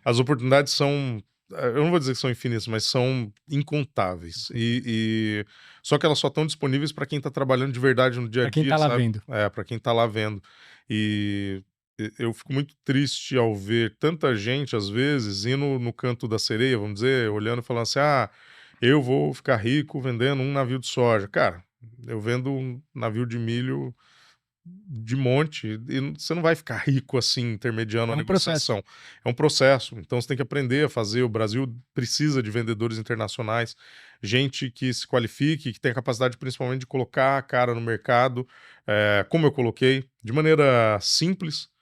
As oportunidades são, eu não vou dizer que são infinitas, mas são incontáveis. Só que elas só estão disponíveis para quem está trabalhando de verdade no dia a Pra quem dia, tá lá sabe? vendo. Para quem está lá vendo. Eu fico muito triste ao ver tanta gente, às vezes, indo no canto da sereia, vamos dizer, olhando e falando assim, eu vou ficar rico vendendo um navio de soja. Cara, eu vendo um navio de milho de monte, e você não vai ficar rico assim, intermediando a negociação. É um processo, então você tem que aprender a fazer. O Brasil precisa de vendedores internacionais, gente que se qualifique, que tenha capacidade principalmente de colocar a cara no mercado, como eu coloquei, de maneira simples.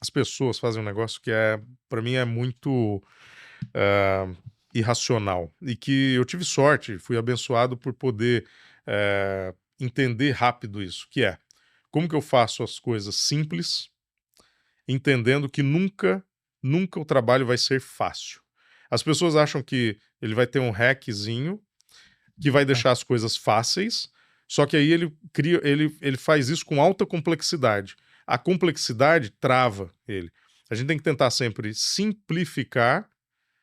As pessoas fazem um negócio que para mim é muito irracional, e que eu tive sorte, fui abençoado por poder entender rápido isso, que é como que eu faço as coisas simples, entendendo que nunca o trabalho vai ser fácil. As pessoas acham que ele vai ter um hackzinho que vai deixar as coisas fáceis, só que aí ele faz isso com alta complexidade. A complexidade trava ele. A gente tem que tentar sempre simplificar,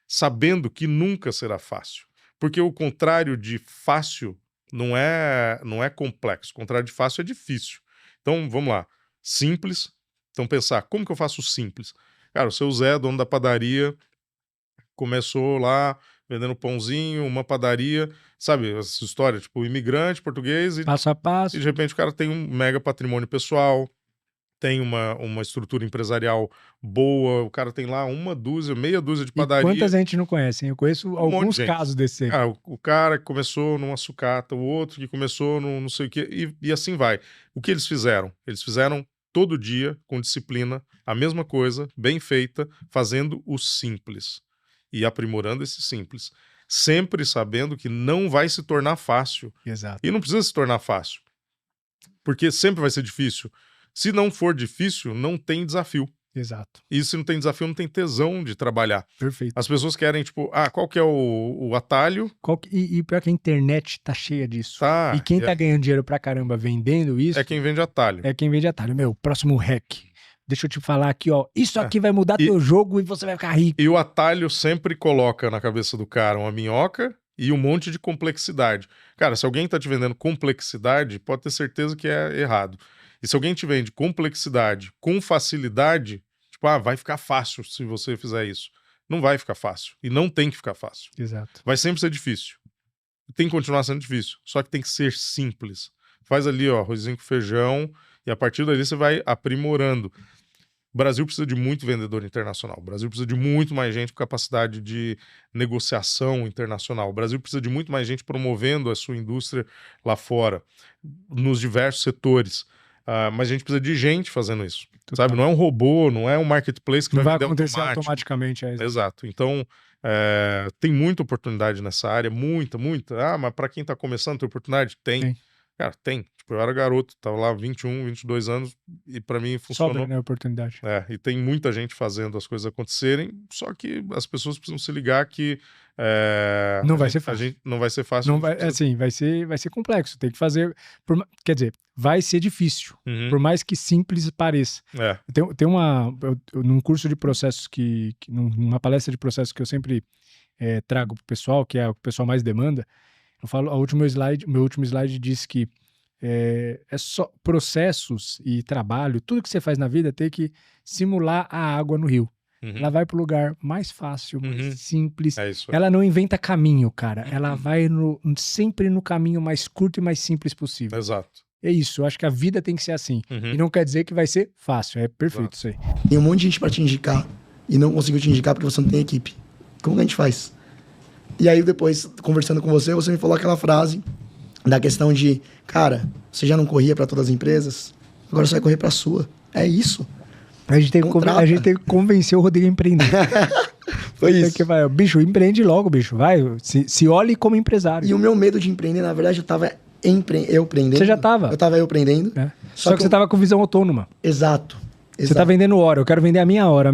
sabendo que nunca será fácil. Porque o contrário de fácil não é complexo. O contrário de fácil é difícil. Então, vamos lá. Simples. Então, pensar, como que eu faço simples? Cara, o seu Zé, dono da padaria, começou lá vendendo pãozinho, uma padaria, sabe, essa história, tipo, imigrante, português, Passo a passo. e de repente o cara tem um mega patrimônio pessoal, tem uma estrutura empresarial boa, o cara tem lá meia dúzia de padaria. E quantas a gente não conhece, hein? Eu conheço alguns casos desse aí. O cara que começou numa sucata, o outro que começou no não sei o quê, e assim vai. O que eles fizeram? Eles fizeram todo dia, com disciplina, a mesma coisa, bem feita, fazendo o simples e aprimorando esse simples. Sempre sabendo que não vai se tornar fácil. Exato. E não precisa se tornar fácil, porque sempre vai ser difícil. Se não for difícil, não tem desafio. Exato. E se não tem desafio, não tem tesão de trabalhar. Perfeito. As pessoas querem, tipo, qual que é o atalho? E pior que a internet tá cheia disso. Tá. E quem tá ganhando dinheiro pra caramba vendendo isso... É quem vende atalho. É quem vende atalho. Meu, próximo hack. Deixa eu te falar aqui, ó. Isso aqui vai mudar teu jogo e você vai ficar rico. E o atalho sempre coloca na cabeça do cara uma minhoca e um monte de complexidade. Cara, se alguém tá te vendendo complexidade, pode ter certeza que é errado. E se alguém te vende complexidade com facilidade, tipo, vai ficar fácil se você fizer isso. Não vai ficar fácil. E não tem que ficar fácil. Exato. Vai sempre ser difícil. Tem que continuar sendo difícil. Só que tem que ser simples. Faz ali, ó, arrozinho com feijão, e a partir dali você vai aprimorando. O Brasil precisa de muito vendedor internacional. O Brasil precisa de muito mais gente com capacidade de negociação internacional. O Brasil precisa de muito mais gente promovendo a sua indústria lá fora, nos diversos setores. Mas a gente precisa de gente fazendo isso. Sabe? Não é um robô, não é um marketplace que não vai vender acontecer automaticamente. Exato. Então, tem muita oportunidade nessa área, muita. Mas para quem tá começando, tem oportunidade? Tem. Cara, tem. Tipo, eu era garoto, tava lá 21, 22 anos, e pra mim funcionou. Sobra, né, a oportunidade. E tem muita gente fazendo as coisas acontecerem, só que as pessoas precisam se ligar que não vai ser fácil. Não vai ser fácil. Não vai, assim, vai ser complexo. Tem que fazer... quer dizer, vai ser difícil, por mais que simples pareça. Tem num curso de processos numa palestra de processos que eu sempre trago pro pessoal, que é o que o pessoal mais demanda, eu falo, meu último slide diz que é só processos e trabalho, tudo que você faz na vida tem que simular a água no rio. Ela vai pro lugar mais fácil, mais simples. É isso. Ela não inventa caminho, cara. Ela vai sempre no caminho mais curto e mais simples possível. Exato. É isso, eu acho que a vida tem que ser assim. E não quer dizer que vai ser fácil, é perfeito isso aí. Tem um monte de gente pra te indicar e não conseguiu te indicar porque você não tem equipe. Como que a gente faz? E aí depois, conversando com você me falou aquela frase da questão de, cara, você já não corria pra todas as empresas, agora você vai correr pra sua. É isso. A gente tem que convencer o Rodrigo a empreender. Foi isso. Bicho, empreende logo, bicho. Vai, se olhe como empresário. E o meu medo de empreender, na verdade, eu tava empreendendo. Você já tava? Eu tava empreendendo. Só que você tava com visão autônoma. Exato. Você tá vendendo hora, eu quero vender a minha hora.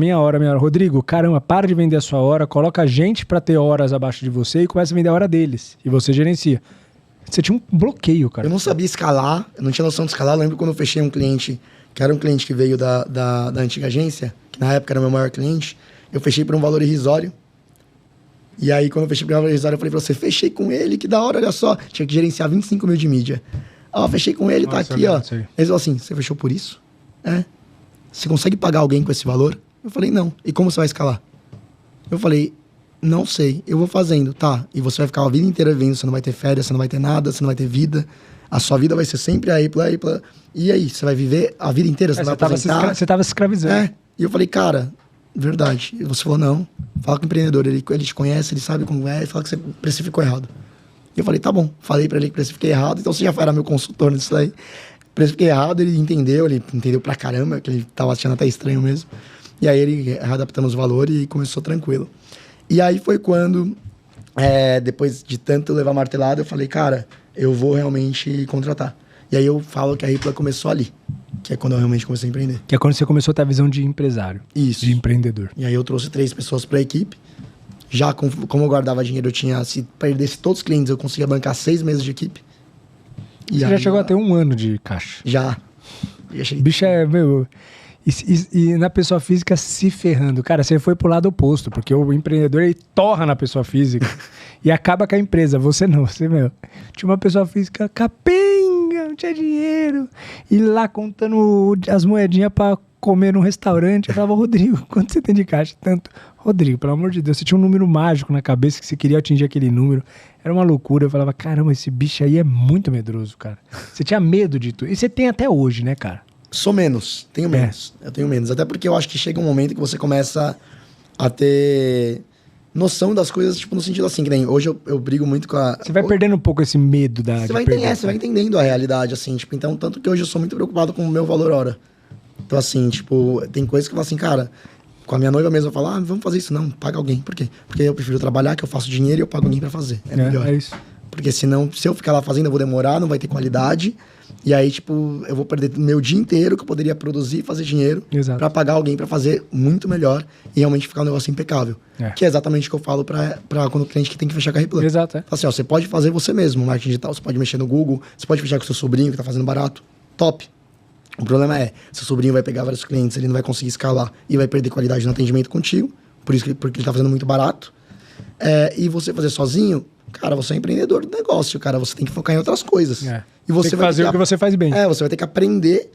Rodrigo, caramba, para de vender a sua hora, coloca gente pra ter horas abaixo de você e começa a vender a hora deles. E você gerencia. Você tinha um bloqueio, cara. Eu não sabia escalar, eu não tinha noção de escalar. Eu lembro quando eu fechei um cliente, que era um cliente que veio da antiga agência, que na época era o meu maior cliente. eu fechei por um valor irrisório. E aí, quando eu fechei por um valor irrisório, eu falei pra você, fechei com ele, que da hora, olha só. Tinha que gerenciar 25 mil de mídia. Ó, fechei com ele, tá aqui, ó. Ele falou assim, você fechou por isso? É. Você consegue pagar alguém com esse valor? Eu falei, não. E como você vai escalar? Eu falei, não sei, eu vou fazendo, tá. E você vai ficar a vida inteira vendo, você não vai ter férias, você não vai ter nada, você não vai ter vida. A sua vida vai ser sempre a Apple. E aí, você vai viver a vida inteira, você vai aposentar? Você tava se escravizando. É. E eu falei, cara, verdade. E você falou, não. Fala com o empreendedor, ele te conhece, ele sabe como é, e fala que você precificou errado. E eu falei, tá bom. Falei pra ele que precifiquei errado, então você já era meu consultor nisso daí. Precifiquei errado, ele entendeu pra caramba, que ele tava achando até estranho mesmo. E aí ele adaptando os valores e começou tranquilo. E aí foi quando, depois de tanto levar martelada, eu falei, cara, eu vou realmente contratar. E aí eu falo que a Ripla começou ali, que é quando eu realmente comecei a empreender. Que é quando você começou a ter a visão de empresário. Isso. De empreendedor. E aí eu trouxe 3 pessoas para a equipe. Já como eu guardava dinheiro, eu tinha, se perdesse todos os clientes, eu conseguia bancar 6 meses de equipe. E você já chegou a ter 1 ano de caixa. Já. Bicho é, meu... E na pessoa física se ferrando. Cara, você foi pro lado oposto, porque o empreendedor, ele torra na pessoa física e acaba com a empresa. Você não, você, meu, tinha uma pessoa física capenga, não tinha dinheiro, e lá contando as moedinhas pra comer num restaurante. Eu falava, Rodrigo, quanto você tem de caixa? Tanto. Rodrigo, pelo amor de Deus, você tinha um número mágico na cabeça que você queria atingir aquele número. Era uma loucura. Eu falava, caramba, esse bicho aí é muito medroso, cara. Você tinha medo de tudo. E você tem até hoje, né, cara? Sou menos, tenho menos. Eu tenho menos. Até porque eu acho que chega um momento que você começa a ter noção das coisas, tipo, no sentido assim, que nem hoje eu brigo muito com a... Você vai perdendo um pouco esse medo da... Você vai entendendo a realidade, assim, tipo, então, tanto que hoje eu sou muito preocupado com o meu valor hora. Então, assim, tipo, tem coisas que eu falo assim, cara, com a minha noiva mesmo, eu falo, vamos fazer isso. Não, paga alguém. Por quê? Porque eu prefiro trabalhar, que eu faço dinheiro e eu pago alguém pra fazer. É melhor. É isso. Porque senão, se eu ficar lá fazendo, eu vou demorar, não vai ter qualidade. E aí, tipo, eu vou perder meu dia inteiro que eu poderia produzir e fazer dinheiro pra pagar alguém pra fazer muito melhor e realmente ficar um negócio impecável. Que é exatamente o que eu falo pra quando o cliente que tem que fechar com a Replan. Exato, Fala assim, ó, você pode fazer você mesmo, marketing digital, você pode mexer no Google, você pode fechar com seu sobrinho que tá fazendo barato. Top. O problema é, seu sobrinho vai pegar vários clientes, ele não vai conseguir escalar e vai perder qualidade no atendimento contigo, porque ele tá fazendo muito barato. E você fazer sozinho, cara, você é empreendedor do negócio, cara, você tem que focar em outras coisas. E você tem que fazer o que você faz bem. Você vai ter que aprender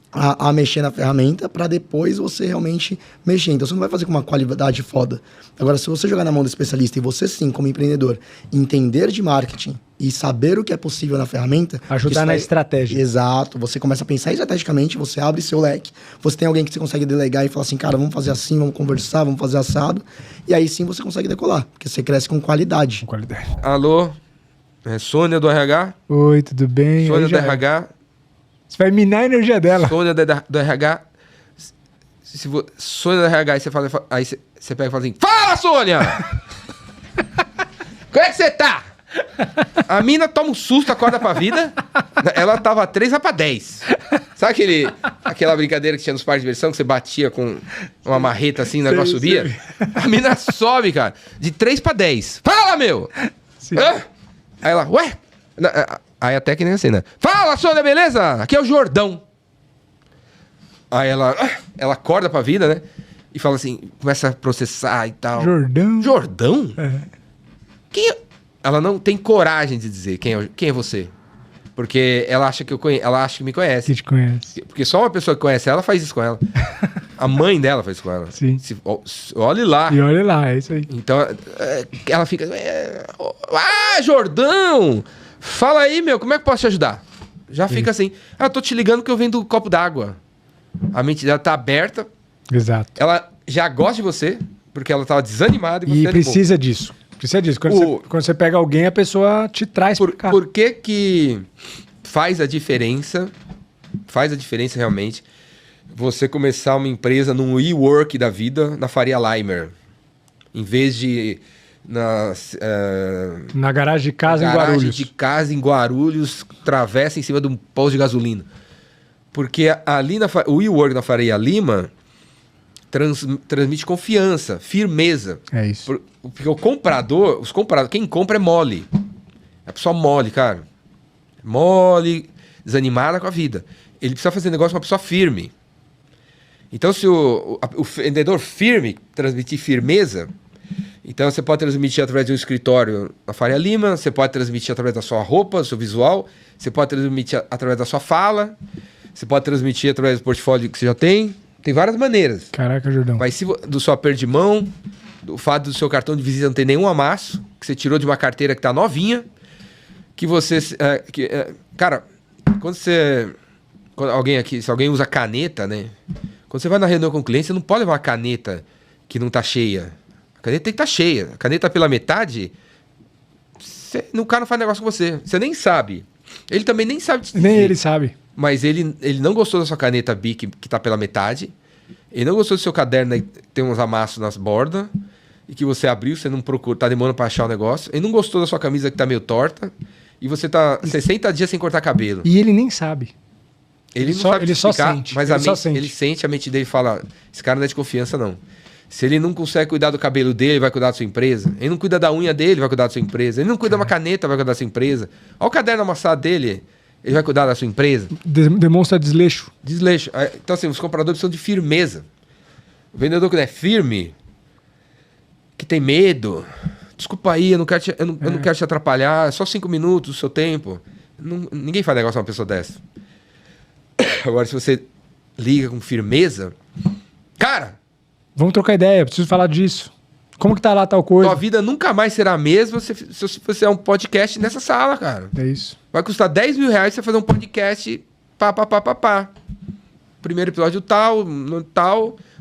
a mexer na ferramenta para depois você realmente mexer. Então você não vai fazer com uma qualidade foda. Agora, se você jogar na mão do especialista e você sim, como empreendedor, entender de marketing e saber o que é possível na ferramenta... Ajudar na estratégia. Exato. Você começa a pensar estrategicamente, você abre seu leque, você tem alguém que você consegue delegar e falar assim, cara, vamos fazer assim, vamos conversar, vamos fazer assado. E aí sim você consegue decolar, porque você cresce com qualidade. Com qualidade. Alô? Sônia do RH? Oi, tudo bem? Sônia do RH? Você vai minar a energia dela. Sônia do RH. Sônia do RH, aí você fala, aí você pega e fala assim: fala, Sônia! Como é que você tá? A mina toma um susto, acorda pra vida. Ela tava 3, vai pra 10. Sabe aquela brincadeira que tinha nos parques de diversão, que você batia com uma marreta assim, o negócio subia? A mina sobe, cara, de 3 pra 10. Fala, meu! Aí ela, ué? Aí até que nem assim, né? Fala, Sônia, beleza? Aqui é o Jordão. Aí ela acorda pra vida, né? E fala assim, começa a processar e tal. Jordão? Jordão? Ela não tem coragem de dizer quem é você. Porque ela acha que ela acha que me conhece. Que te conhece. Porque só uma pessoa que conhece ela faz isso com ela. A mãe dela faz isso com ela. Sim. Olhe lá. E olhe lá, é isso aí. Então, ela fica... Jordão! Fala aí, meu, como é que eu posso te ajudar? Já fica assim. Eu tô te ligando que eu venho do copo d'água. A mente dela tá aberta. Exato. Ela já gosta de você, porque ela tava desanimada. E precisa disso. Precisa disso. Quando você pega alguém, a pessoa te traz por cá. Por que faz a diferença? Faz a diferença realmente você começar uma empresa num WeWork da vida na Faria Limer. Em vez de... na garagem de casa em Guarulhos. Garagem de casa em Guarulhos, travessa em cima de um posto de gasolina. Porque ali o WeWork na Faria Lima transmite confiança, firmeza. É isso. Porque quem compra é mole. É a pessoa mole, cara. Mole, desanimada com a vida. Ele precisa fazer negócio com uma pessoa firme. Então, se o vendedor firme transmitir firmeza, então você pode transmitir através de um escritório na Faria Lima, você pode transmitir através da sua roupa, do seu visual, você pode transmitir através da sua fala, você pode transmitir através do portfólio que você já tem. Tem várias maneiras. Caraca, Jordão. Mas do seu aperto de mão, do fato do seu cartão de visita não ter nenhum amasso, que você tirou de uma carteira que tá novinha, que você... cara, se alguém usa caneta, né? Quando você vai na reunião com o cliente, você não pode levar uma caneta que não tá cheia. A caneta tem que estar cheia. A caneta pela metade, o cara não faz negócio com você. Você nem sabe. Ele também nem sabe te dizer. Nem ele sabe. Mas ele não gostou da sua caneta Bic que tá pela metade. Ele não gostou do seu caderno que tem uns amassos nas bordas. E que você abriu, você não procura, tá demorando pra achar o negócio. Ele não gostou da sua camisa que tá meio torta. E você tá 60 dias sem cortar cabelo. E ele nem sabe. Ele não sabe só explicar, sente. Mas ele sente, a mente dele fala, esse cara não é de confiança, não. Se ele não consegue cuidar do cabelo dele, ele vai cuidar da sua empresa. Ele não cuida da unha dele, vai cuidar da sua empresa. Ele não cuida de uma caneta, vai cuidar da sua empresa. Olha o caderno amassado dele, ele vai cuidar da sua empresa. Demonstra desleixo. Desleixo. Então, assim, os compradores precisam de firmeza. O vendedor que não é firme, que tem medo... Desculpa aí, eu não quero te atrapalhar, é só 5 minutos do seu tempo. Ninguém faz negócio com uma pessoa dessa. Agora, se você liga com firmeza... Cara... Vamos trocar ideia, preciso falar disso. Como que tá lá tal coisa? Tua vida nunca mais será a mesma se você fizer um podcast nessa sala, cara. É isso. Vai custar 10 mil reais você fazer um podcast pá. Primeiro episódio tal.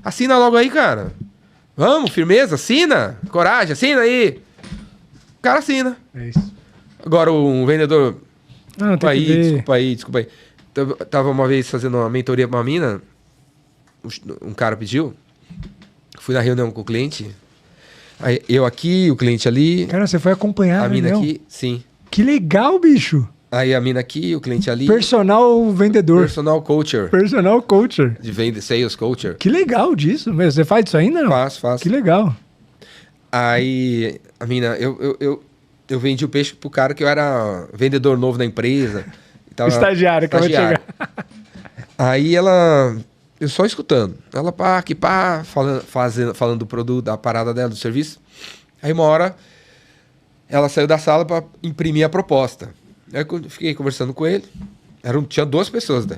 Assina logo aí, cara. Vamos, firmeza, assina. Coragem, assina aí. O cara assina. É isso. Agora, um vendedor... Não, tem que ver. Desculpa aí. Tava uma vez fazendo uma mentoria pra uma mina. Um cara pediu. Fui na reunião com o cliente. Aí, eu aqui, o cliente ali. Cara, você foi acompanhar a mina aqui, sim. Que legal, bicho. Aí a mina aqui, o cliente ali. Personal vendedor. Personal coacher. Personal coacher. De venda, sales coacher. Que legal disso. Você faz isso ainda, não? Faço. Que legal. Aí a mina, eu vendi o peixe pro cara que eu era vendedor novo na empresa. Estagiário, acabou de chegar. Aí ela... Eu só escutando. Ela falando do produto, da parada dela, do serviço. Aí uma hora ela saiu da sala para imprimir a proposta. Aí eu fiquei conversando com ele. Tinha 2 pessoas, né?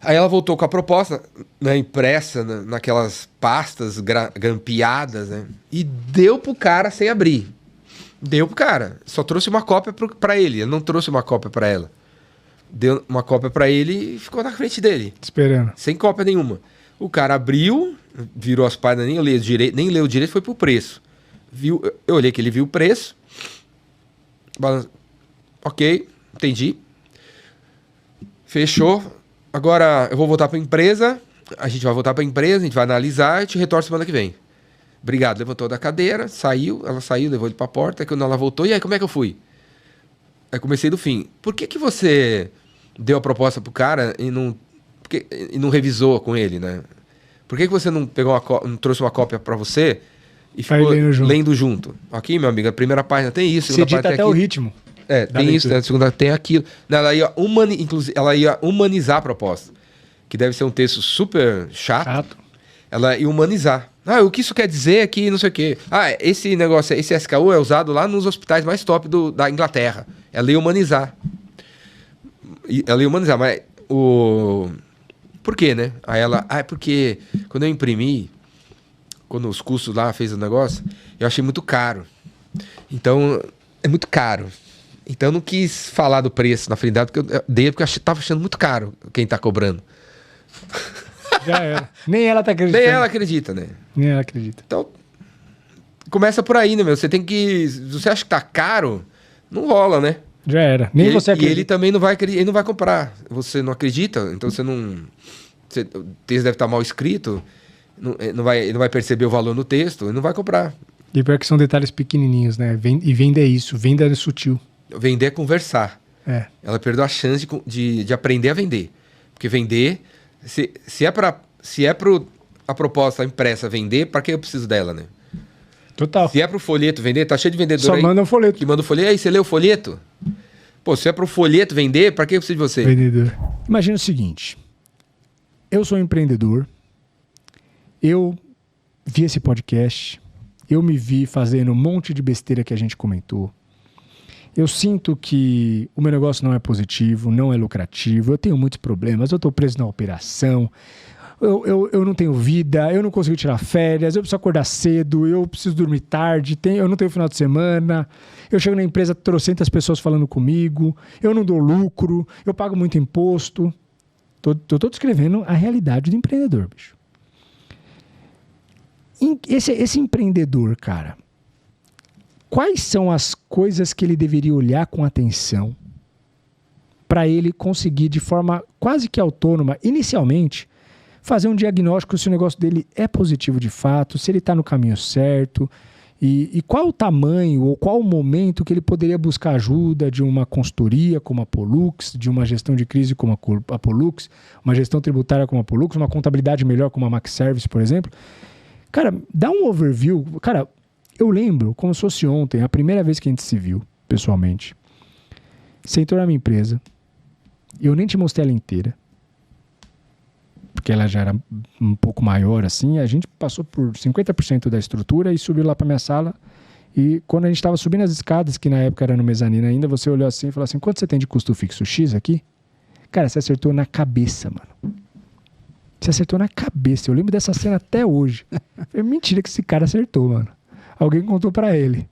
Aí ela voltou com a proposta, né, impressa naquelas pastas grampeadas, né? E deu pro cara sem abrir. Deu pro cara. Só trouxe uma cópia pra ele. Ele não trouxe uma cópia pra ela. Deu uma cópia pra ele e ficou na frente dele. Esperando. Sem cópia nenhuma. O cara abriu, virou as páginas, nem leu direito, foi pro preço. Eu olhei que ele viu o preço. Ok, entendi. Fechou. Agora eu vou voltar pra empresa. A gente vai voltar pra empresa, a gente vai analisar e te retorno semana que vem. Obrigado. Levantou da cadeira, ela saiu, levou ele pra porta. Aí quando ela voltou, e aí, como é que eu fui? Aí comecei do fim. Por que você deu a proposta pro cara e não revisou com ele, né? Por que você não não trouxe uma cópia para você e ficou lendo junto? Aqui, meu amigo, a primeira página tem isso, a segunda página tem até aqui. O ritmo. Tem isso, né? A segunda tem aquilo. Ela ia humanizar a proposta, que deve ser um texto super chato. Ela ia humanizar. O que isso quer dizer é que não sei o quê. Esse negócio, esse SKU é usado lá nos hospitais mais top da Inglaterra. Ela ia humanizar. Mas por quê, né? Aí ela... é porque quando eu imprimi, quando os custos lá fez o negócio, eu achei muito caro. Então, é muito caro. Então, eu não quis falar do preço na frente dela, porque eu dei, porque eu tava achando muito caro quem tá cobrando. Já era. Nem ela tá acreditando. Nem ela acredita, né? Nem ela acredita. Então, começa por aí, né, meu? Você tem que... Se você acha que tá caro, não rola, né? Já era. Nem você acredita. E ele também não vai comprar. Você não acredita, então você não... o texto deve estar mal escrito, não vai perceber o valor no texto, ele não vai comprar. E pior que são detalhes pequenininhos, né? E vender é isso, vender é sutil. Vender é conversar. É. Ela perdeu a chance de aprender a vender. Porque vender... Se é para a proposta impressa vender, para que eu preciso dela, né? Total. Se é para o folheto vender, tá cheio de vendedor Só aí. manda um folheto. Que manda um folheto. Aí você lê o folheto? Pô, se é para o folheto vender, para que eu preciso de você? Vendedor. Imagina o seguinte. Eu sou empreendedor eu vi esse podcast, eu me vi fazendo um monte de besteira que a gente comentou. Eu sinto que o meu negócio não é positivo, não é lucrativo, eu tenho muitos problemas, eu estou preso na operação, eu não tenho vida, eu não consigo tirar férias, eu preciso acordar cedo, eu preciso dormir tarde, eu não tenho final de semana, eu chego na empresa, 300 pessoas falando comigo, eu não dou lucro, eu pago muito imposto. Tô descrevendo a realidade do empreendedor, bicho. Esse empreendedor, cara, quais são as coisas que ele deveria olhar com atenção para ele conseguir, de forma quase que autônoma, inicialmente, fazer um diagnóstico se o negócio dele é positivo de fato, se ele está no caminho certo, e qual o tamanho ou qual o momento que ele poderia buscar ajuda de uma consultoria como a Pollux, de uma gestão de crise como a Pollux, uma gestão tributária como a Pollux, uma contabilidade melhor como a Max Service, por exemplo. Cara, dá um overview. Cara, eu lembro, como se fosse ontem, a primeira vez que a gente se viu, pessoalmente. Você entrou na minha empresa, eu nem te mostrei ela inteira, porque ela já era um pouco maior assim, a gente passou por 50% da estrutura e subiu lá para minha sala, e quando a gente estava subindo as escadas, que na época era no mezanino ainda, você olhou assim e falou assim, quanto você tem de custo fixo X aqui? Cara, você acertou na cabeça, mano. Você acertou na cabeça, eu lembro dessa cena até hoje. É mentira que esse cara acertou, mano. Alguém contou para ele.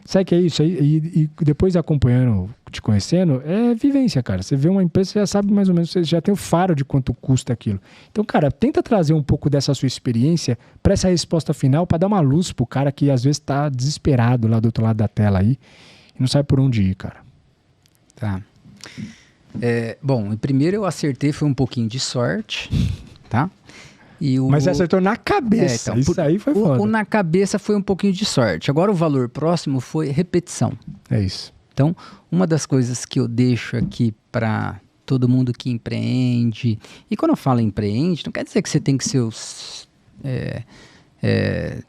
Sabe o que é isso? E depois acompanhando, te conhecendo, é vivência, cara. Você vê uma empresa, você já sabe mais ou menos, você já tem o faro de quanto custa aquilo. Então, cara, tenta trazer um pouco dessa sua experiência para essa resposta final, para dar uma luz pro cara que às vezes tá desesperado lá do outro lado da tela aí e não sabe por onde ir, cara. Tá. Bom, primeiro eu acertei, foi um pouquinho de sorte, tá? Mas você acertou na cabeça, então, isso aí foi foda. O na cabeça foi um pouquinho de sorte. Agora o valor próximo foi repetição. É isso. Então, uma das coisas que eu deixo aqui para todo mundo que empreende, e quando eu falo empreende, não quer dizer que você tem que ser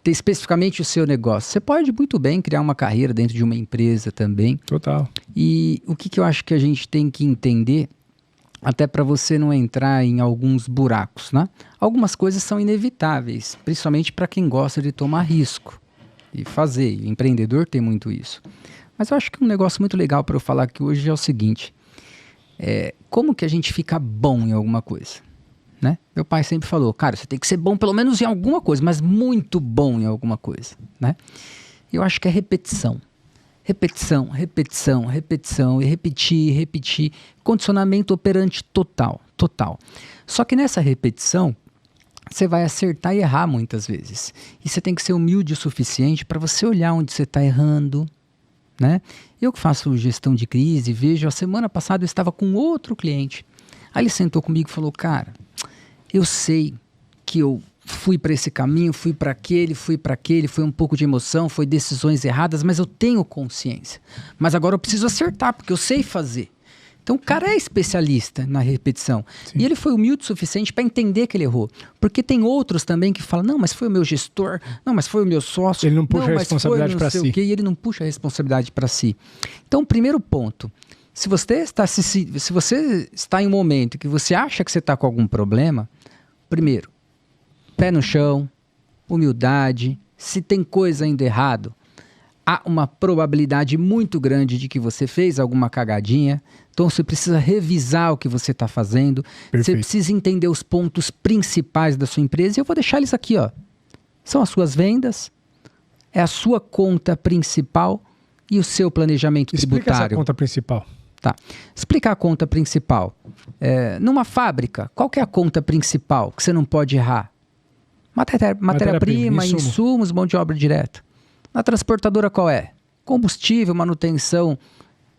ter especificamente o seu negócio. Você pode muito bem criar uma carreira dentro de uma empresa também. Total. E o que eu acho que a gente tem que entender, até para você não entrar em alguns buracos, né? Algumas coisas são inevitáveis, principalmente para quem gosta de tomar risco e fazer. O empreendedor tem muito isso. Mas eu acho que um negócio muito legal para eu falar aqui hoje é o seguinte: como que a gente fica bom em alguma coisa? Né? Meu pai sempre falou, cara, você tem que ser bom pelo menos em alguma coisa, mas muito bom em alguma coisa, né? Eu acho que é repetição. Repetição, repetição, repetição, e repetir, condicionamento operante total. Só que nessa repetição, você vai acertar e errar muitas vezes. E você tem que ser humilde o suficiente para você olhar onde você está errando, né? Eu que faço gestão de crise, vejo, a semana passada eu estava com outro cliente. Aí ele sentou comigo e falou, cara, eu sei que eu fui para esse caminho, fui para aquele, foi um pouco de emoção, foi decisões erradas, mas eu tenho consciência. Mas agora eu preciso acertar, porque eu sei fazer. Então o cara é especialista na repetição. Sim. E ele foi humilde o suficiente para entender que ele errou. Porque tem outros também que falam, não, mas foi o meu gestor, não, mas foi o meu sócio. Ele não puxa a responsabilidade para si. E ele não puxa a responsabilidade para si. Então, primeiro ponto, se você está em um momento que você acha que você está com algum problema, primeiro, pé no chão, humildade. Se tem coisa ainda errado, há uma probabilidade muito grande de que você fez alguma cagadinha. Então você precisa revisar o que você está fazendo. Perfeito. Você precisa entender os pontos principais da sua empresa. E eu vou deixar eles aqui, ó. São as suas vendas, é a sua conta principal e o seu planejamento tributário. Explica essa conta principal. Tá. Explicar a conta principal. Numa fábrica, qual que é a conta principal que você não pode errar? Matéria-prima, insumos, mão de obra direta. Na transportadora qual é? Combustível, manutenção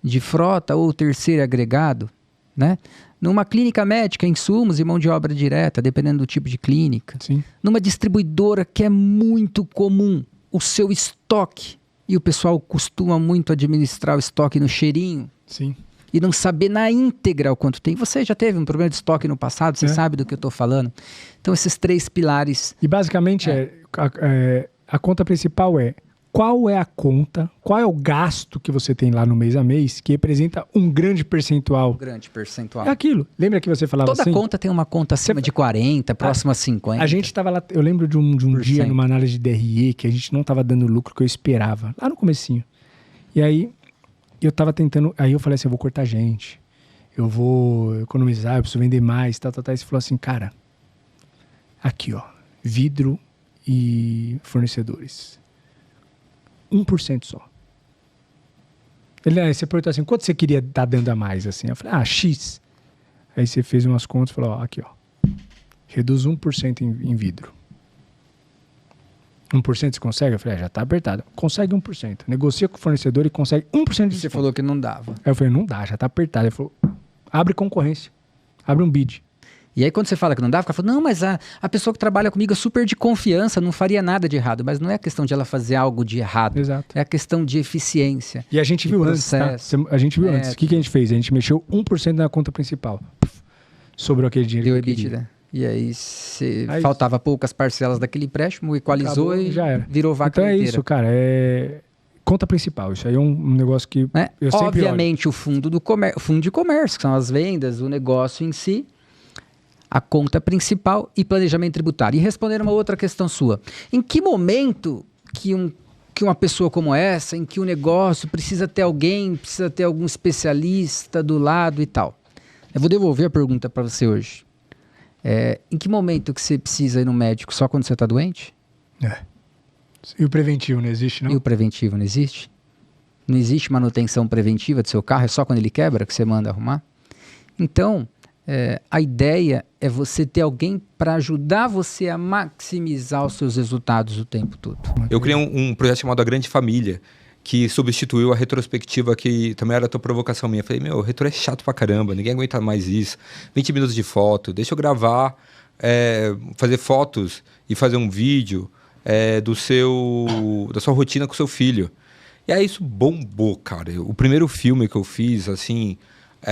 de frota ou terceiro agregado, né? Numa clínica médica, insumos e mão de obra direta, dependendo do tipo de clínica. Sim. Numa distribuidora, que é muito comum, o seu estoque. E o pessoal costuma muito administrar o estoque no cheirinho. Sim. E não saber na íntegra o quanto tem. Você já teve um problema de estoque no passado, você sabe do que eu estou falando. Então, esses 3 pilares... E basicamente, a conta principal é qual é a conta, qual é o gasto que você tem lá no mês a mês que representa um grande percentual. É aquilo. Lembra que você falava Toda assim? Toda conta tem uma conta acima de 40, próxima a 50. A gente estava lá, eu lembro de um dia numa análise de DRE que a gente não estava dando o lucro que eu esperava, lá no comecinho. E aí eu tava tentando, aí eu falei assim, eu vou cortar gente, eu vou economizar, eu preciso vender mais, tal. E você falou assim, cara, aqui ó, vidro e fornecedores. 1% só. Você perguntou assim, quanto você queria estar dando a mais? Assim? Eu falei, X. Aí você fez umas contas e falou, ó, aqui ó, reduz 1% em vidro. 1% você consegue? Eu falei, já tá apertado. Consegue 1%. Negocia com o fornecedor e consegue 1% de desconto. Você falou que não dava. Aí eu falei, não dá, já tá apertado. Ele falou, abre concorrência, abre um bid. E aí quando você fala que não dá, fica falando, não, mas a pessoa que trabalha comigo é super de confiança, não faria nada de errado. Mas não é a questão de ela fazer algo de errado. Exato. É a questão de eficiência. E a gente viu antes, tá? A gente viu antes. O que a gente fez? A gente mexeu 1% na conta principal. Sobrou aquele dinheiro. Deu EBITDA. E aí faltava poucas parcelas daquele empréstimo, equalizou. Acabou, e já era. Virou vaca então inteira. É isso, cara. É conta principal. Isso aí é um negócio que eu sempre obviamente olho. O fundo de comércio, que são as vendas, o negócio em si, a conta principal e planejamento tributário. E responder uma outra questão sua. Em que momento que uma pessoa como essa, em que o negócio precisa ter alguém, precisa ter algum especialista do lado e tal? Eu vou devolver a pergunta para você hoje. Em que momento que você precisa ir no médico? Só quando você está doente? E o preventivo não existe, não? E o preventivo não existe? Não existe manutenção preventiva do seu carro? É só quando ele quebra que você manda arrumar? Então, a ideia é você ter alguém para ajudar você a maximizar os seus resultados o tempo todo. Eu criei um projeto chamado A Grande Família, que substituiu a retrospectiva, que também era a tua provocação minha. Eu falei, o retro é chato pra caramba, ninguém aguenta mais isso. 20 minutos de foto, deixa eu gravar, fazer fotos e fazer um vídeo da sua rotina com o seu filho. E aí isso bombou, cara. O primeiro filme que eu fiz, assim,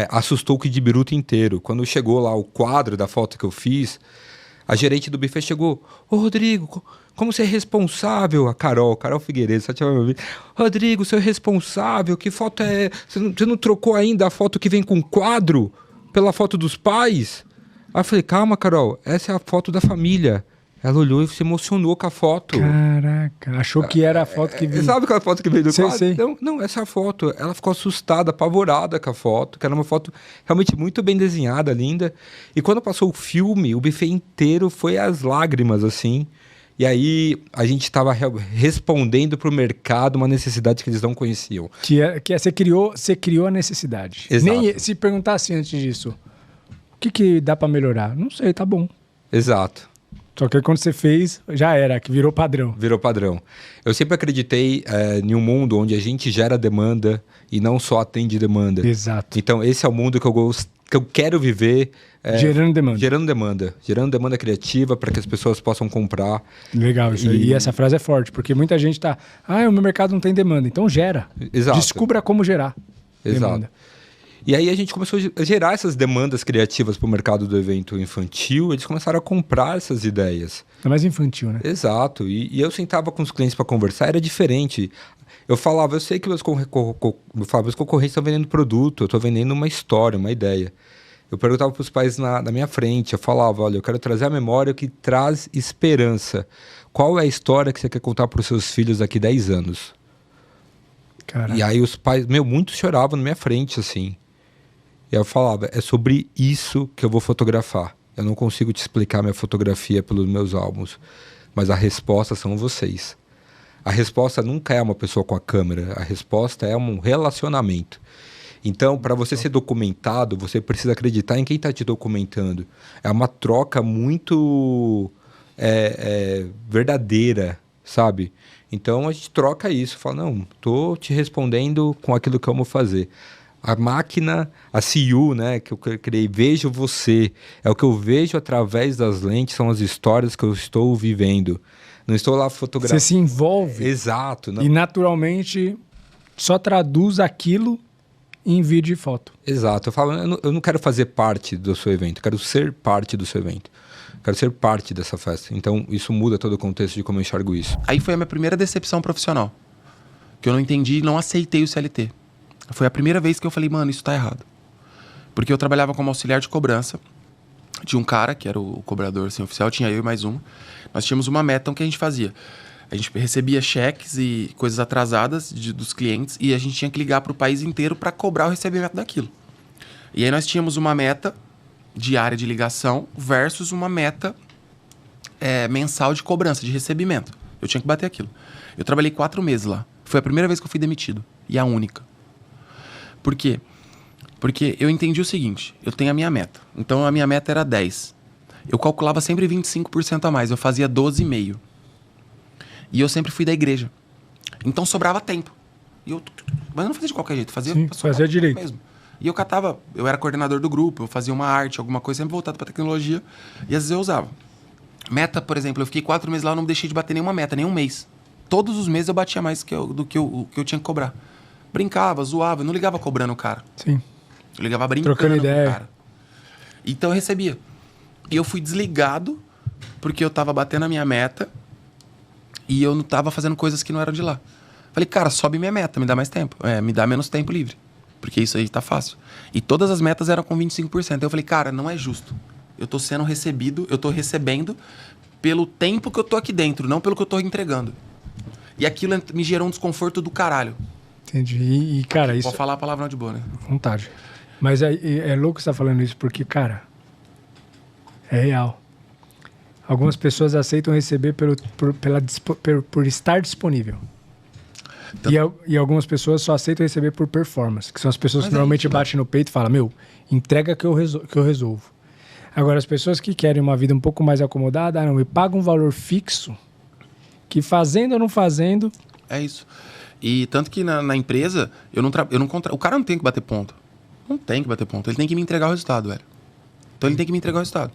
assustou o Kid Biruta inteiro. Quando chegou lá o quadro da foto que eu fiz, a gerente do buffet chegou, Rodrigo, como você é responsável? A Carol Figueiredo, só tinha ouvido. Rodrigo, você é responsável? Que foto é? Você não trocou ainda a foto que vem com quadro pela foto dos pais? Aí eu falei, calma, Carol, essa é a foto da família. Ela olhou e se emocionou com a foto. Caraca, achou que era a foto que veio. Sabe aquela foto que veio do quadro? Sei. Não, essa é a foto. Ela ficou assustada, apavorada com a foto, que era uma foto realmente muito bem desenhada, linda. E quando passou o filme, o buffet inteiro foi às lágrimas, assim. E aí a gente estava respondendo para o mercado uma necessidade que eles não conheciam. Você criou a necessidade. Exato. Nem se perguntasse antes disso, o que dá para melhorar? Não sei, tá bom. Exato. Só que quando você fez, já era, que virou padrão. Virou padrão. Eu sempre acreditei em um mundo onde a gente gera demanda e não só atende demanda. Exato. Então esse é o mundo que eu quero viver. Gerando demanda. Gerando demanda criativa para que as pessoas possam comprar. Legal, isso aí. E essa frase é forte, porque muita gente tá... o meu mercado não tem demanda. Então gera. Exato. Descubra como gerar demanda. E aí a gente começou a gerar essas demandas criativas para o mercado do evento infantil. Eles começaram a comprar essas ideias. É mais infantil, né? Exato. E eu sentava com os clientes para conversar, era diferente. Eu falava, eu sei que meus concorrentes estão vendendo produto, eu estou vendendo uma história, uma ideia. Eu perguntava para os pais na minha frente, eu falava, olha, eu quero trazer a memória que traz esperança. Qual é a história que você quer contar para os seus filhos daqui 10 anos? Caraca. E aí os pais, muitos choravam na minha frente, assim. E eu falava, é sobre isso que eu vou fotografar. Eu não consigo te explicar minha fotografia pelos meus álbuns, mas a resposta são vocês. A resposta nunca é uma pessoa com a câmera, a resposta é um relacionamento. Então, para você ser documentado, você precisa acreditar em quem está te documentando. É uma troca muito verdadeira, sabe? Então, a gente troca isso. Fala, não, estou te respondendo com aquilo que eu amo fazer. A máquina, a CU, né, que eu criei, vejo você. É o que eu vejo através das lentes, são as histórias que eu estou vivendo. Não estou lá fotografando. Você se envolve. Exato. Não. E naturalmente só traduz aquilo em vídeo e foto. Exato. Eu falo, eu não quero fazer parte do seu evento, eu quero ser parte do seu evento. Eu quero ser parte dessa festa. Então, isso muda todo o contexto de como eu enxergo isso. Aí foi a minha primeira decepção profissional. que eu não entendi e não aceitei o CLT. Foi a primeira vez que eu falei, mano, isso tá errado. Porque eu trabalhava como auxiliar de cobrança de um cara, que era o cobrador assim, oficial, tinha eu e mais um. Nós tínhamos uma meta, o que a gente fazia? A gente recebia cheques e coisas atrasadas dos clientes e a gente tinha que ligar para o país inteiro para cobrar o recebimento daquilo. E aí nós tínhamos uma meta diária de ligação versus uma meta mensal de cobrança, de recebimento. Eu tinha que bater aquilo. Eu trabalhei 4 meses lá. Foi a primeira vez que eu fui demitido. E a única. Por quê? Porque eu entendi o seguinte, eu tenho a minha meta. Então a minha meta era 10. Eu calculava sempre 25% a mais, eu fazia 12,5. E eu sempre fui da igreja. Então sobrava tempo. Mas eu não fazia de qualquer jeito, fazia direito mesmo. E eu catava, eu era coordenador do grupo, eu fazia uma arte, alguma coisa sempre voltada para tecnologia, e às vezes eu usava. Meta, por exemplo, eu fiquei 4 meses lá, eu não deixei de bater nenhuma meta, nenhum mês. Todos os meses eu batia mais do que eu tinha que cobrar. Brincava, zoava, eu não ligava cobrando o cara. Sim. Eu ligava brincando trocando ideia. Com o cara. Então eu recebia. E eu fui desligado porque eu tava batendo a minha meta e eu não tava fazendo coisas que não eram de lá. Falei, cara, sobe minha meta, me dá mais tempo. Me dá menos tempo livre. Porque isso aí tá fácil. E todas as metas eram com 25%. Eu falei, cara, não é justo. Eu tô sendo recebido, eu tô recebendo pelo tempo que eu tô aqui dentro, não pelo que eu tô entregando. E aquilo me gerou um desconforto do caralho. Entendi. E cara, isso... Pode falar a palavra de boa, né? Vontade. Mas é louco você estar falando isso, porque, cara, é real. Algumas pessoas aceitam receber por estar disponível. Então, e algumas pessoas só aceitam receber por performance, que são as pessoas que normalmente batem no peito e falam, meu, entrega que eu resolvo. Agora, as pessoas que querem uma vida um pouco mais acomodada, não, me pagam um valor fixo, que fazendo ou não fazendo... É isso. E tanto que na empresa, o cara não tem que bater ponto. Não tem que bater ponto. Ele tem que me entregar o resultado, velho. Então ele tem que me entregar o resultado.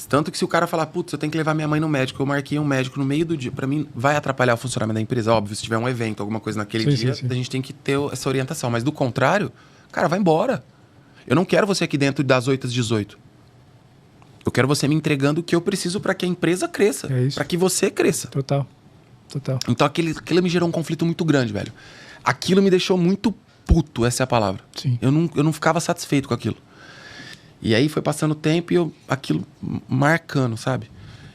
Tanto que se o cara falar, putz, eu tenho que levar minha mãe no médico, eu marquei um médico no meio do dia, pra mim vai atrapalhar o funcionamento da empresa. Óbvio, se tiver um evento, alguma coisa naquele dia, a gente tem que ter essa orientação. Mas do contrário, cara, vai embora. Eu não quero você aqui dentro das 8 às 18. Eu quero você me entregando o que eu preciso pra que a empresa cresça. É isso. Pra que você cresça. Total. Então aquilo me gerou um conflito muito grande, velho. Aquilo me deixou muito puto, essa é a palavra. Sim. Eu não ficava satisfeito com aquilo. E aí foi passando o tempo e aquilo marcando, sabe?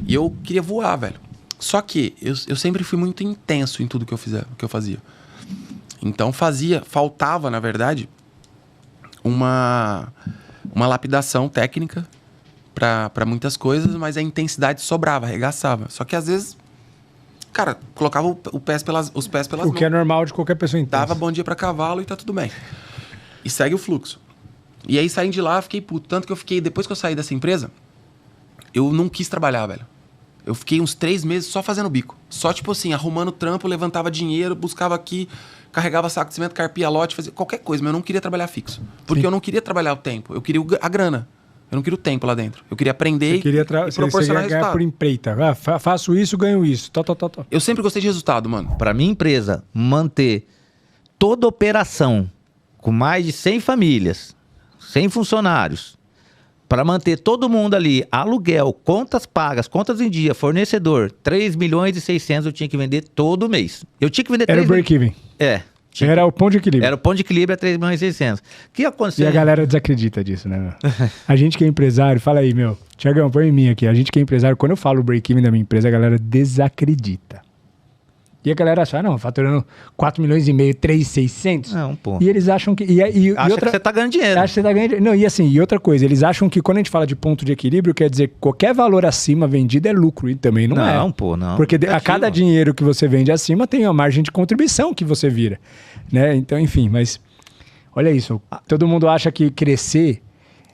E eu queria voar, velho. Só que eu sempre fui muito intenso em tudo que eu fazia. Então faltava, na verdade, uma lapidação técnica para muitas coisas, mas a intensidade sobrava, arregaçava. Só que às vezes, cara, colocava os pés pelas mãos. O que é normal de qualquer pessoa intensa. Dava bom dia para cavalo e tá tudo bem. E segue o fluxo. E aí, saindo de lá, fiquei puto. Tanto que depois que eu saí dessa empresa, eu não quis trabalhar, velho. Eu fiquei uns 3 meses só fazendo bico. Só, tipo assim, arrumando trampo, levantava dinheiro, buscava aqui, carregava saco de cimento, carpia lote, fazia qualquer coisa. Mas eu não queria trabalhar fixo. Porque eu não queria trabalhar o tempo. Eu queria a grana. Eu não queria o tempo lá dentro. Eu queria aprender e proporcionar resultado. Por empreita. Faço isso, ganho isso. Eu sempre gostei de resultado, mano. Para minha empresa manter toda operação com mais de 100 famílias, 100 funcionários, para manter todo mundo ali, aluguel, contas pagas, contas em dia, fornecedor, 3 milhões e 600 eu tinha que vender todo mês. Eu tinha que vender... Era o break-even. Era o ponto de equilíbrio. Era o ponto de equilíbrio a 3 milhões e 600. O que aconteceu? E a galera desacredita disso, né, meu? A gente que é empresário, fala aí, meu. Tiagão, põe em mim aqui. A gente que é empresário, quando eu falo o break-even da minha empresa, a galera desacredita. E a galera acha, não, faturando 4 milhões e meio, 3,600. Não, pô. E eles acham que... Acha que você tá ganhando dinheiro. Acha que você tá ganhando dinheiro. Não, e assim, e outra coisa, eles acham que quando a gente fala de ponto de equilíbrio, quer dizer que qualquer valor acima vendido é lucro. E também não é. Não, pô, não. Porque a cada dinheiro que você vende acima, tem uma margem de contribuição que você vira. Né? Então, enfim, mas... Olha isso. Todo mundo acha que crescer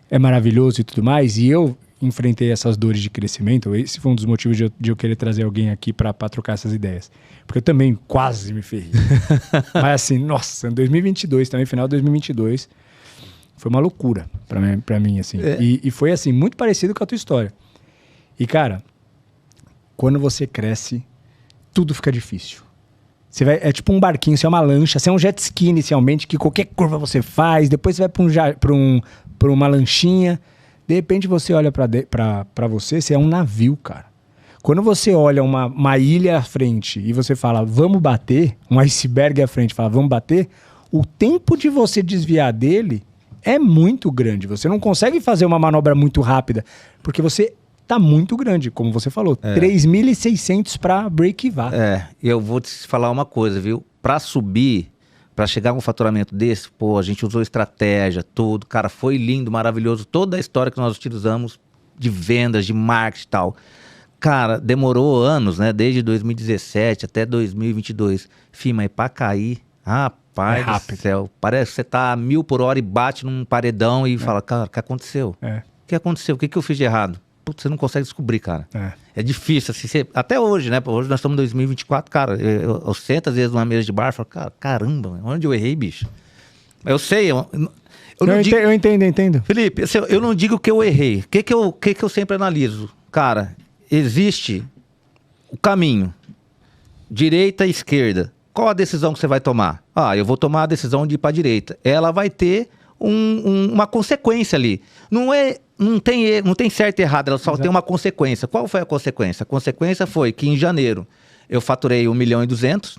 é maravilhoso e tudo mais. E eu enfrentei essas dores de crescimento. Esse foi um dos motivos de eu querer trazer alguém aqui para trocar essas ideias. Porque eu também quase me ferrei. Mas assim, nossa, em 2022, também final de 2022, foi uma loucura pra mim, assim. E foi assim, muito parecido com a tua história. E cara, quando você cresce, tudo fica difícil. Você vai, é tipo um barquinho, você é uma lancha, você é um jet ski inicialmente, que qualquer curva você faz, depois você vai pra uma lanchinha. De repente você olha pra você é um navio, cara. Quando você olha uma ilha à frente e você fala, vamos bater, um iceberg à frente e fala, vamos bater, o tempo de você desviar dele é muito grande. Você não consegue fazer uma manobra muito rápida, porque você tá muito grande, como você falou. 3.600 para break-even. Eu vou te falar uma coisa, viu? Para subir, para chegar a um faturamento desse, pô, a gente usou estratégia, tudo. Cara, foi lindo, maravilhoso. Toda a história que nós utilizamos de vendas, de marketing e tal. Cara, demorou anos, né? Desde 2017 até 2022. Fih, mas para cair, rapaz do céu. Parece que você tá a 1.000 por hora e bate num paredão e fala, cara, o que aconteceu? O que aconteceu? O que eu fiz de errado? Putz, você não consegue descobrir, cara. É difícil, assim, até hoje, né? Hoje nós estamos em 2024, cara, eu sento às vezes numa mesa de bar e falo, cara, caramba, onde eu errei, bicho? Eu sei, eu entendo. Felipe, eu não digo que eu errei. O que eu sempre analiso? Cara, existe o caminho, direita e esquerda. Qual a decisão que você vai tomar? Eu vou tomar a decisão de ir para a direita. Ela vai ter uma consequência ali. Não tem certo e errado, ela só tem uma consequência. Qual foi a consequência? A consequência foi que em janeiro eu faturei 1.200.000,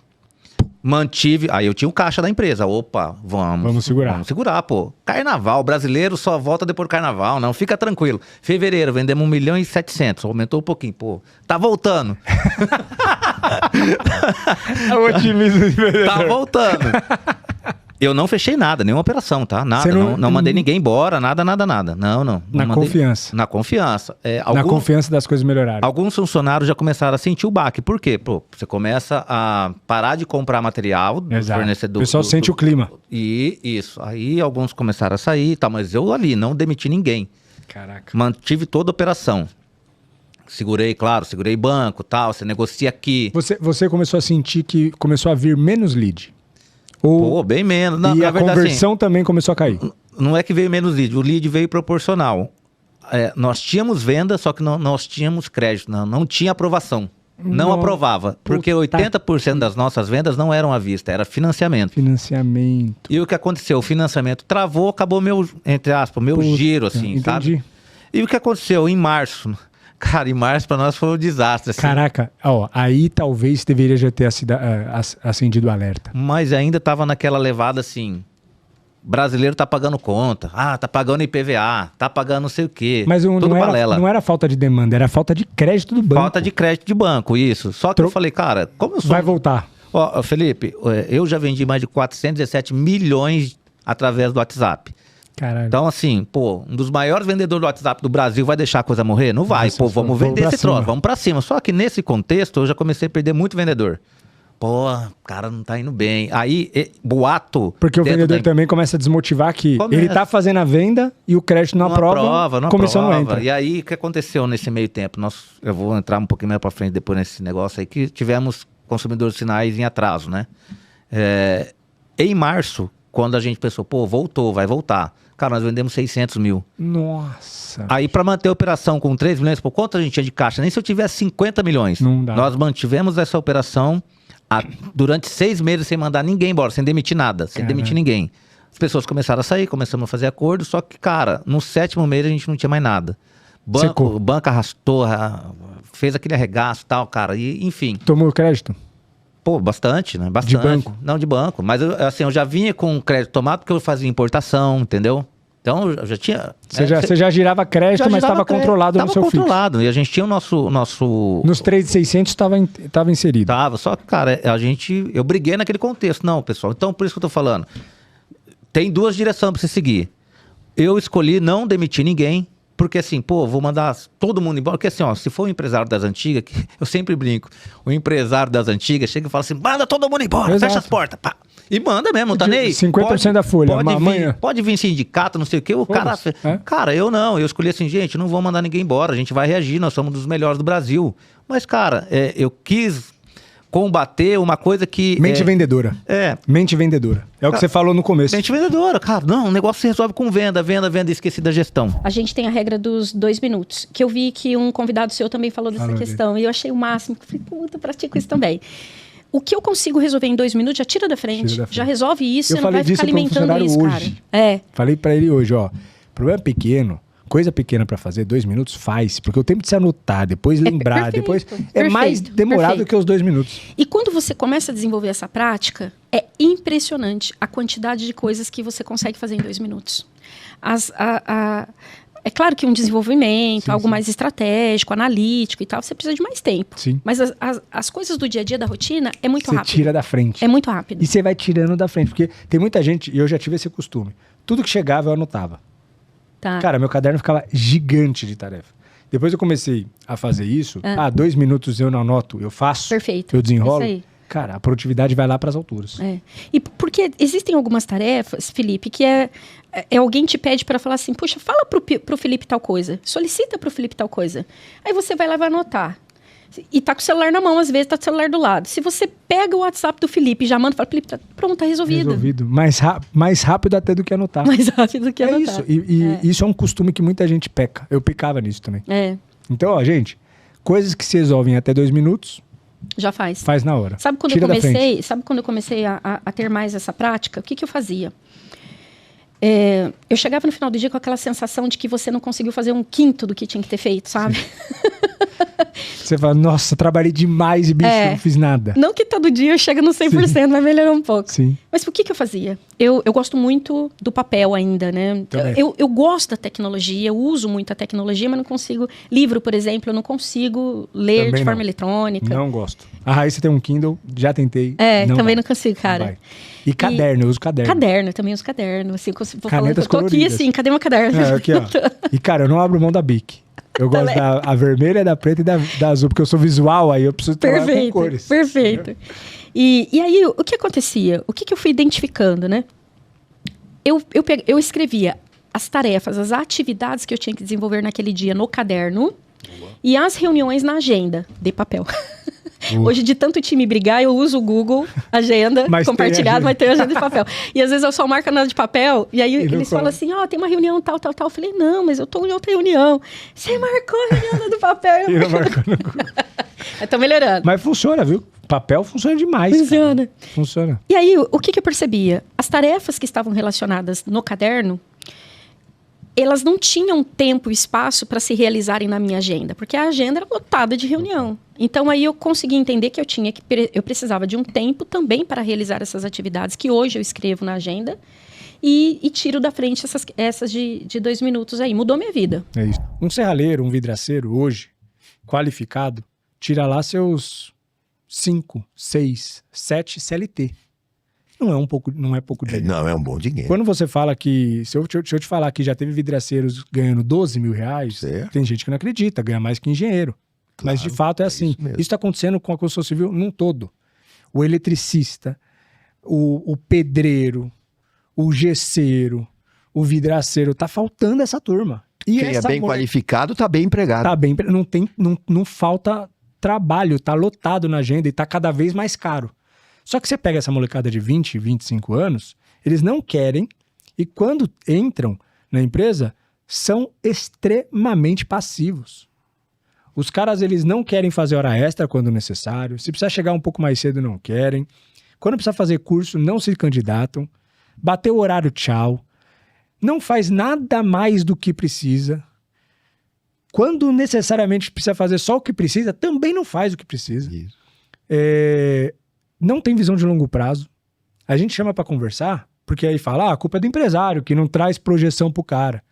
mantive... Aí eu tinha o caixa da empresa. Opa, vamos segurar. Vamos segurar, pô. Carnaval, brasileiro só volta depois do carnaval, não, fica tranquilo. Fevereiro, vendemos 1.700.000, aumentou um pouquinho, pô. Tá voltando. É o otimismo de vendedor. Tá voltando. Eu não fechei nada, nenhuma operação, tá? Nada, não mandei ninguém embora, nada. Não. Confiança. Na confiança. Na confiança das coisas melhorarem. Alguns funcionários já começaram a sentir o baque. Por quê? Pô, você começa a parar de comprar material do fornecedor. O pessoal sente o clima. Isso. Aí alguns começaram a sair e tal, mas eu ali não demiti ninguém. Caraca. Mantive toda a operação. Segurei banco, tal, você negocia aqui. Você começou a sentir que começou a vir menos lead? Pô, bem menos. E a conversão também começou a cair? Não é que veio menos lead, o lead veio proporcional. Nós tínhamos venda, só que nós tínhamos crédito, não tinha aprovação. Não aprovava, porque 80% das nossas vendas não eram à vista, era financiamento. E o que aconteceu? O financiamento travou, acabou meu giro, assim, entendi. Sabe? E o que aconteceu? Em março... Cara, em março pra nós foi um desastre. Assim. Caraca, aí talvez deveria já ter acendido o alerta. Mas ainda tava naquela levada assim, brasileiro tá pagando conta, tá pagando IPVA, tá pagando não sei o quê. Mas não era falta de demanda, era falta de crédito do banco. Falta de crédito de banco, isso. Só que eu falei, cara, como eu sou... Vai voltar. Felipe, eu já vendi mais de 417 milhões através do WhatsApp. Caralho. Então, assim, pô, um dos maiores vendedores do WhatsApp do Brasil vai deixar a coisa morrer? Não vai. Pô, vamos vender esse troço, vamos pra cima. Só que nesse contexto, eu já comecei a perder muito vendedor. Pô, o cara não tá indo bem. Aí, boato... Porque o vendedor também começa a desmotivar que ele tá fazendo a venda e o crédito não aprova, a comissão não entra. E aí, o que aconteceu nesse meio tempo? Eu vou entrar um pouquinho mais pra frente depois nesse negócio aí, que tivemos consumidores finais em atraso, né? Em março, quando a gente pensou, pô, vai voltar. Cara, nós vendemos 600 mil. Nossa. Aí, para manter a operação com 3 milhões, por quanto a gente tinha de caixa? Nem se eu tivesse 50 milhões. Não dá. Nós mantivemos essa operação durante 6 meses sem mandar ninguém embora, sem demitir nada, sem demitir ninguém. As pessoas começaram a sair, começamos a fazer acordo, só que, cara, no 7º mês a gente não tinha mais nada. O banco arrastou, fez aquele arregaço e tal, cara, e enfim. Tomou crédito? Pô, bastante, né? Bastante. De banco? Não, de banco. Mas, eu já vinha com crédito tomado porque eu fazia importação, entendeu? Então, eu já tinha... Você já girava crédito, mas estava controlado no seu fixo. Estava controlado. E a gente tinha o nosso... Nos 3.600 estava inserido. Tava. Só que, cara, eu briguei naquele contexto. Não, pessoal. Então, por isso que eu tô falando. Tem 2 direções para você seguir. Eu escolhi não demitir ninguém. Porque assim, pô, vou mandar todo mundo embora. Porque assim, se for um empresário das antigas, que eu sempre brinco, o empresário das antigas chega e fala assim, manda todo mundo embora, fecha as portas, pá. E manda mesmo, não tá nem aí. 50% da folha, pode vir sindicato, não sei o quê. Cara, eu escolhi assim, gente, não vou mandar ninguém embora, a gente vai reagir, nós somos dos melhores do Brasil. Mas, cara, eu quis combater uma coisa que... Mente vendedora. Mente vendedora. É o que você falou no começo. Mente vendedora, cara. Não, o negócio se resolve com venda e esqueci da gestão. A gente tem a regra dos 2 minutos, que eu vi que um convidado seu também falou dessa questão. E eu achei o máximo. Falei, puta, pratico isso também. O que eu consigo resolver em 2 minutos, já tira da frente. Já resolve isso, você não vai ficar alimentando isso, hoje. Cara. Falei pra ele hoje, problema pequeno. coisa pequena para fazer, 2 minutos, faz. Porque o tempo de se anotar, depois lembrar, depois... É mais demorado do que os 2 minutos. E quando você começa a desenvolver essa prática, é impressionante a quantidade de coisas que você consegue fazer em 2 minutos. É claro que um desenvolvimento, algo mais estratégico, analítico e tal, você precisa de mais tempo. Sim. Mas as coisas do dia a dia, da rotina, é muito rápido. Você tira da frente. É muito rápido. E você vai tirando da frente. Porque tem muita gente, e eu já tive esse costume, tudo que chegava eu anotava. Tá. Cara, meu caderno ficava gigante de tarefa. Depois eu comecei a fazer isso. 2 minutos eu não anoto, eu faço. Perfeito. Eu desenrolo. Isso aí. Cara, a produtividade vai lá para as alturas. E porque existem algumas tarefas, Felipe, que alguém te pede para falar assim, puxa, fala pro Felipe tal coisa, solicita pro Felipe tal coisa. Aí você vai lá e vai anotar. E tá com o celular na mão, às vezes tá com o celular do lado. Se você pega o WhatsApp do Felipe e já manda, fala, Felipe, pronto, tá resolvido. Mais rápido até do que anotar. Mais rápido do que anotar. Isso. E isso é um costume que muita gente peca. Eu pecava nisso também. Então, ó, gente, coisas que se resolvem até 2 minutos, já faz. Faz na hora. Sabe quando eu comecei a ter mais essa prática? O que eu fazia? Eu chegava no final do dia com aquela sensação de que você não conseguiu fazer 1/5 do que tinha que ter feito, sabe? Você fala, nossa, trabalhei demais e, bicho, não fiz nada. Não que todo dia eu chego no 100%, vai melhorar um pouco. Sim. Mas por que eu fazia? Eu gosto muito do papel ainda, né? Eu gosto da tecnologia, eu uso muito a tecnologia, mas não consigo... Livro, por exemplo, eu não consigo ler também de forma eletrônica. Não gosto. A Raíssa tem um Kindle, já tentei. Também não consigo, cara. E caderno, eu uso caderno. Caderno, eu também uso caderno. Assim, vou falando, Canetas eu tô aqui assim, cadê meu caderno? Aqui, ó. E, cara, eu não abro mão da Bic. Eu gosto da vermelha, da preta e da azul, porque eu sou visual, aí eu preciso trabalhar com cores. Perfeito. E aí, o que acontecia? O que eu fui identificando, né? Eu escrevia as tarefas, as atividades que eu tinha que desenvolver naquele dia no caderno e as reuniões na agenda de papel. Hoje, de tanto time brigar, eu uso o Google Agenda compartilhado, mas tem agenda de papel. E às vezes eu só marco nada de papel, e aí eles falam assim, tem uma reunião tal. Eu falei, não, mas eu tô em outra reunião. Você marcou a reunião do papel. E eu marco no Google. Eu tô melhorando. Mas funciona, viu? Papel funciona demais. Funciona. E aí, o que eu percebia? As tarefas que estavam relacionadas no caderno, elas não tinham tempo e espaço para se realizarem na minha agenda, porque a agenda era lotada de reunião. Então, aí eu consegui entender que eu precisava de um tempo também para realizar essas atividades que hoje eu escrevo na agenda e tiro da frente essas de 2 minutos aí. Mudou minha vida. É isso. Um serralheiro, um vidraceiro, hoje, qualificado, tira lá seus 5, 6, 7 CLT. Não é pouco dinheiro. Não, é um bom dinheiro. Quando você fala que... Se eu te falar que já teve vidraceiros ganhando 12 mil reais, tem gente que não acredita, ganha mais que engenheiro. Claro, mas de fato é assim. Isso está acontecendo com a construção civil num todo. O eletricista, o pedreiro, o gesseiro, o vidraceiro, tá faltando essa turma. E quem é bem qualificado tá bem empregado. Não falta trabalho, tá lotado na agenda e tá cada vez mais caro. Só que você pega essa molecada de 20, 25 anos, eles não querem, e quando entram na empresa, são extremamente passivos. Os caras, eles não querem fazer hora extra quando necessário, se precisar chegar um pouco mais cedo, não querem. Quando precisa fazer curso, não se candidatam. Bateu o horário, tchau. Não faz nada mais do que precisa. Quando necessariamente precisa fazer só o que precisa, também não faz o que precisa. Isso. Não tem visão de longo prazo. A gente chama pra conversar, porque aí fala, a culpa é do empresário, que não traz projeção pro cara.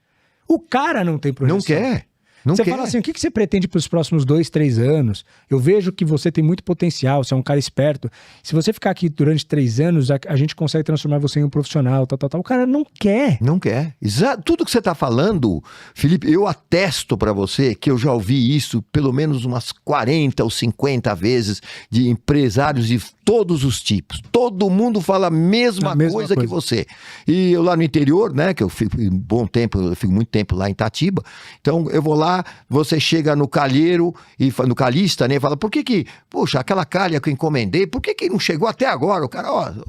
O cara não tem projeção. Não quer. Você fala assim, o que você pretende para os próximos 2, 3 anos? Eu vejo que você tem muito potencial, você é um cara esperto. Se você ficar aqui durante 3 anos, a gente consegue transformar você em um profissional, tal. O cara não quer. Não quer. Tudo que você está falando, Felipe, eu atesto para você que eu já ouvi isso pelo menos umas 40 ou 50 vezes de empresários de todos os tipos. Todo mundo fala a mesma coisa que você. E eu lá no interior, né, que eu fico muito tempo lá em Itatiba, então eu vou lá, você chega no calheiro, no calhista, né, e fala, poxa, aquela calha que eu encomendei, por que não chegou até agora? O cara,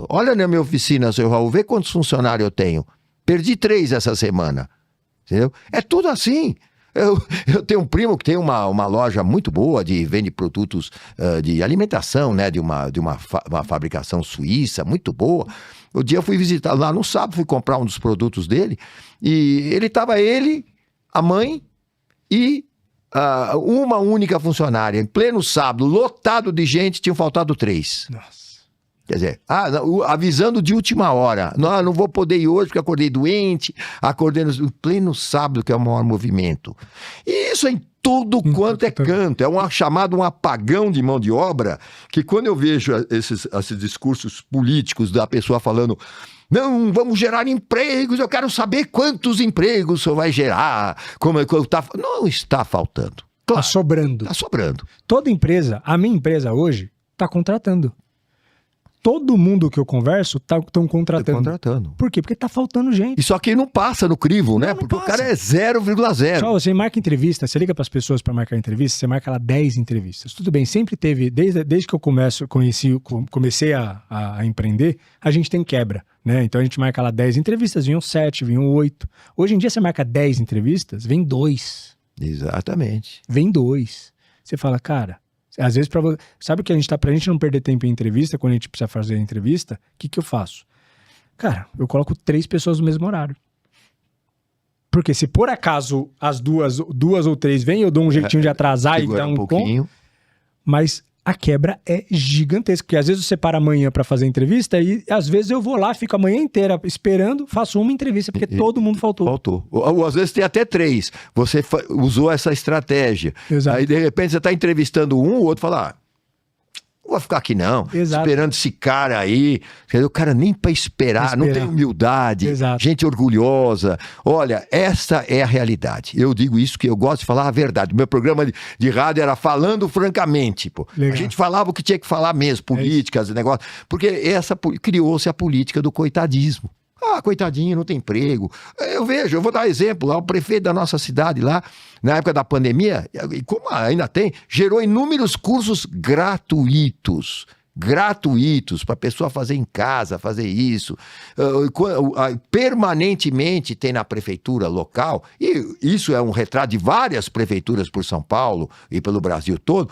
olha na minha oficina, seu Raul, vê quantos funcionários eu tenho. Perdi 3 essa semana. Entendeu? É tudo assim. Eu tenho um primo que tem uma loja muito boa, vende produtos de alimentação, né, de uma fabricação suíça, muito boa. O dia eu fui visitar lá no sábado, fui comprar um dos produtos dele, e ele a mãe e uma única funcionária. Em pleno sábado, lotado de gente, tinham faltado 3. Nossa. Quer dizer, avisando de última hora. Não vou poder ir hoje porque acordei doente, acordei no pleno sábado, que é o maior movimento. E isso em tudo quanto é canto. É chamado um apagão de mão de obra, que quando eu vejo esses discursos políticos da pessoa falando, não, vamos gerar empregos, eu quero saber quantos empregos o senhor vai gerar. Não está faltando. Claro, tá sobrando. Está sobrando. Toda empresa, a minha empresa hoje, está contratando. Todo mundo que eu converso estão contratando. Por quê? Porque tá faltando gente. E só que não passa no crivo, né? Porque o cara é 0,0. Só você marca entrevista, você liga para as pessoas para marcar entrevista, você marca lá 10 entrevistas. Tudo bem, sempre teve, desde que eu comecei a empreender, a gente tem quebra, né? Então a gente marca lá 10 entrevistas, vinham 7, vinham 8. Hoje em dia você marca 10 entrevistas, vem 2. Exatamente. Vem 2. Você fala, cara... Às vezes, sabe que pra gente não perder tempo em entrevista, quando a gente precisa fazer a entrevista, o que eu faço? Cara, eu coloco 3 pessoas no mesmo horário. Porque se por acaso as duas ou 3 vêm, eu dou um jeitinho de atrasar e dar um pouquinho. Mas a quebra é gigantesca, porque às vezes você para amanhã para fazer a entrevista e às vezes eu vou lá, fico a manhã inteira esperando, faço uma entrevista, porque todo mundo faltou. Ou às vezes tem até 3. Você usou essa estratégia. Exato. Aí de repente você está entrevistando um, o outro fala, não vou ficar aqui não, esperando esse cara aí. O cara nem para esperar, não tem humildade, gente orgulhosa. Olha, essa é a realidade. Eu digo isso que eu gosto de falar a verdade. O meu programa de rádio era Falando Francamente. Pô. A gente falava o que tinha que falar mesmo, políticas, negócio. Porque criou-se a política do coitadismo. Coitadinho, não tem emprego. Eu vou dar exemplo lá, o prefeito da nossa cidade lá, na época da pandemia, e como ainda tem, gerou inúmeros cursos gratuitos para a pessoa fazer em casa, fazer isso. Permanentemente tem na prefeitura local, e isso é um retrato de várias prefeituras por São Paulo e pelo Brasil todo,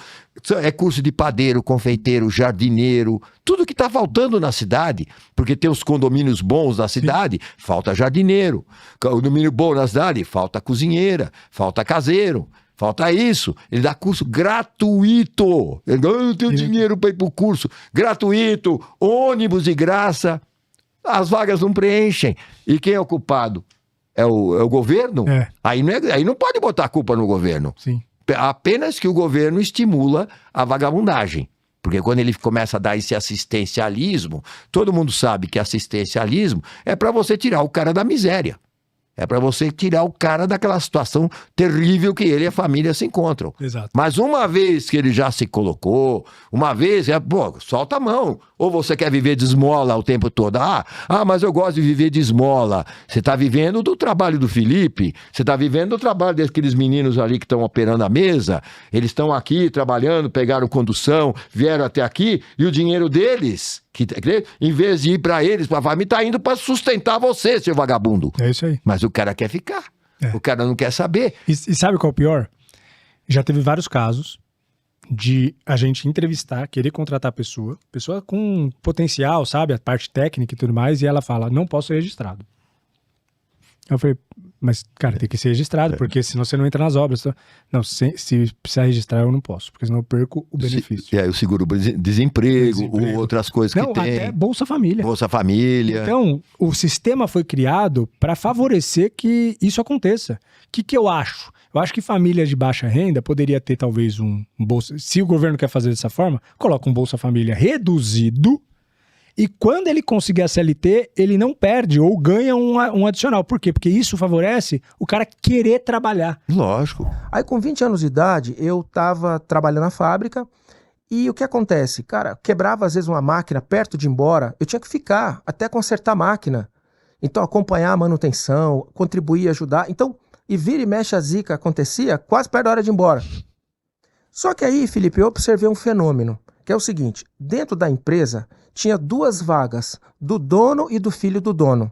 é curso de padeiro, confeiteiro, jardineiro, tudo que está faltando na cidade, porque tem os condomínios bons na cidade, falta jardineiro. Condomínio bom na cidade, falta cozinheira, falta caseiro. Falta isso. Ele dá curso gratuito. Ele não tenho dinheiro para ir para o curso. Gratuito, ônibus de graça. As vagas não preenchem. E quem é o culpado? É o governo? Aí não pode botar a culpa no governo. Sim. Apenas que o governo estimula a vagabundagem. Porque quando ele começa a dar esse assistencialismo, todo mundo sabe que assistencialismo é para você tirar o cara da miséria. É para você tirar o cara daquela situação terrível que ele e a família se encontram. Exato. Mas uma vez que ele já se colocou, solta a mão. Ou você quer viver de esmola o tempo todo? Mas eu gosto de viver de esmola. Você está vivendo do trabalho do Felipe, você está vivendo do trabalho daqueles meninos ali que estão operando a mesa. Eles estão aqui trabalhando, pegaram condução, vieram até aqui, e o dinheiro deles, em vez de ir para eles, para a família, está indo para sustentar você, seu vagabundo. É isso aí. Mas o cara quer ficar. O cara não quer saber. E sabe qual é o pior? Já teve vários casos de a gente entrevistar, querer contratar a pessoa com potencial, sabe? A parte técnica e tudo mais, e ela fala, não posso ser registrado. Eu falei, mas, cara, tem que ser registrado, porque senão você não entra nas obras. Não, se precisar registrar, eu não posso, porque senão eu perco o benefício. O seguro desemprego, ou outras coisas que tem. Até Bolsa Família. Bolsa Família. Então, o sistema foi criado para favorecer que isso aconteça. O que eu acho? Eu acho que famílias de baixa renda poderia ter talvez um Bolsa... Se o governo quer fazer dessa forma, coloca um Bolsa Família reduzido, e quando ele conseguir a CLT, ele não perde ou ganha um adicional. Por quê? Porque isso favorece o cara querer trabalhar. Lógico. Aí com 20 anos de idade, eu tava trabalhando na fábrica e o que acontece? Cara, quebrava às vezes uma máquina perto de ir embora, eu tinha que ficar até consertar a máquina. Então acompanhar a manutenção, contribuir, ajudar. Então, e vira e mexe a zica acontecia quase perto da hora de ir embora. Só que aí, Felipe, eu observei um fenômeno, que é o seguinte, dentro da empresa tinha 2 vagas, do dono e do filho do dono.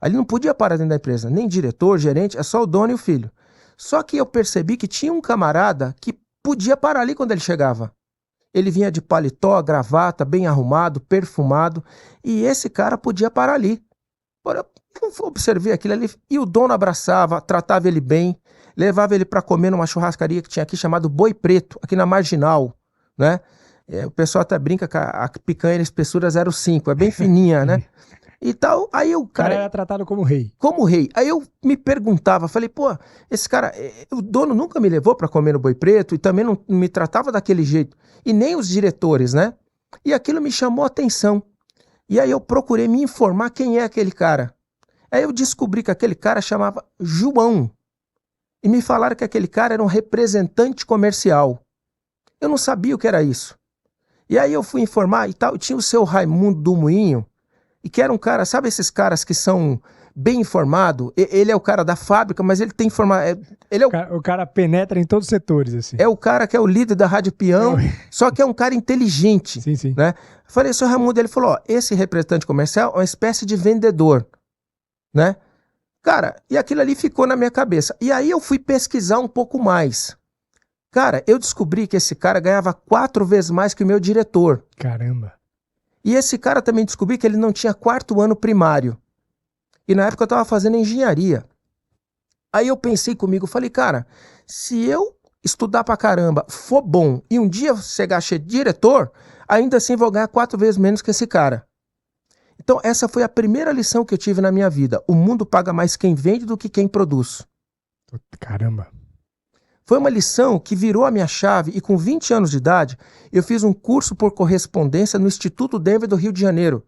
Ali não podia parar dentro da empresa, nem diretor, gerente, é só o dono e o filho. Só que eu percebi que tinha um camarada que podia parar ali quando ele chegava. Ele vinha de paletó, gravata, bem arrumado, perfumado, e esse cara podia parar ali. Eu observei aquilo ali, e o dono abraçava, tratava ele bem. levava ele para comer numa churrascaria que tinha aqui chamado Boi Preto, aqui na Marginal, né? O pessoal até brinca que a picanha de espessura 0,5, é bem fininha, né? E tal, aí o cara era tratado como rei. Como rei. Aí eu me perguntava, falei, pô, esse cara, o dono nunca me levou para comer no Boi Preto e também não me tratava daquele jeito. E nem os diretores, né? E aquilo me chamou a atenção. E aí eu procurei me informar quem é aquele cara. Aí eu descobri que aquele cara chamava João. E me falaram que aquele cara era um representante comercial. Eu não sabia o que era isso. E aí eu fui informar e tal, tinha o seu Raimundo do Moinho, e que era um cara, sabe esses caras que são bem informados? Ele é o cara da fábrica, mas ele tem informado. O cara penetra em todos os setores, assim. É o cara que é o líder da Rádio Peão, só que é um cara inteligente. Sim, sim. Né? Eu falei, seu Raimundo, ele falou, ó, esse representante comercial é uma espécie de vendedor, né? Cara, e aquilo ali ficou na minha cabeça. E aí eu fui pesquisar um pouco mais. Cara, eu descobri que esse cara ganhava 4 vezes mais que o meu diretor. Caramba. E esse cara também descobri que ele não tinha 4º ano primário. E na época eu tava fazendo engenharia. Aí eu pensei comigo, falei, cara, se eu estudar pra caramba, for bom, e um dia chegar a ser diretor, ainda assim vou ganhar 4 vezes menos que esse cara. Então essa foi a primeira lição que eu tive na minha vida. O mundo paga mais quem vende do que quem produz. Caramba. Foi uma lição que virou a minha chave e com 20 anos de idade, eu fiz um curso por correspondência no Instituto Denver do Rio de Janeiro,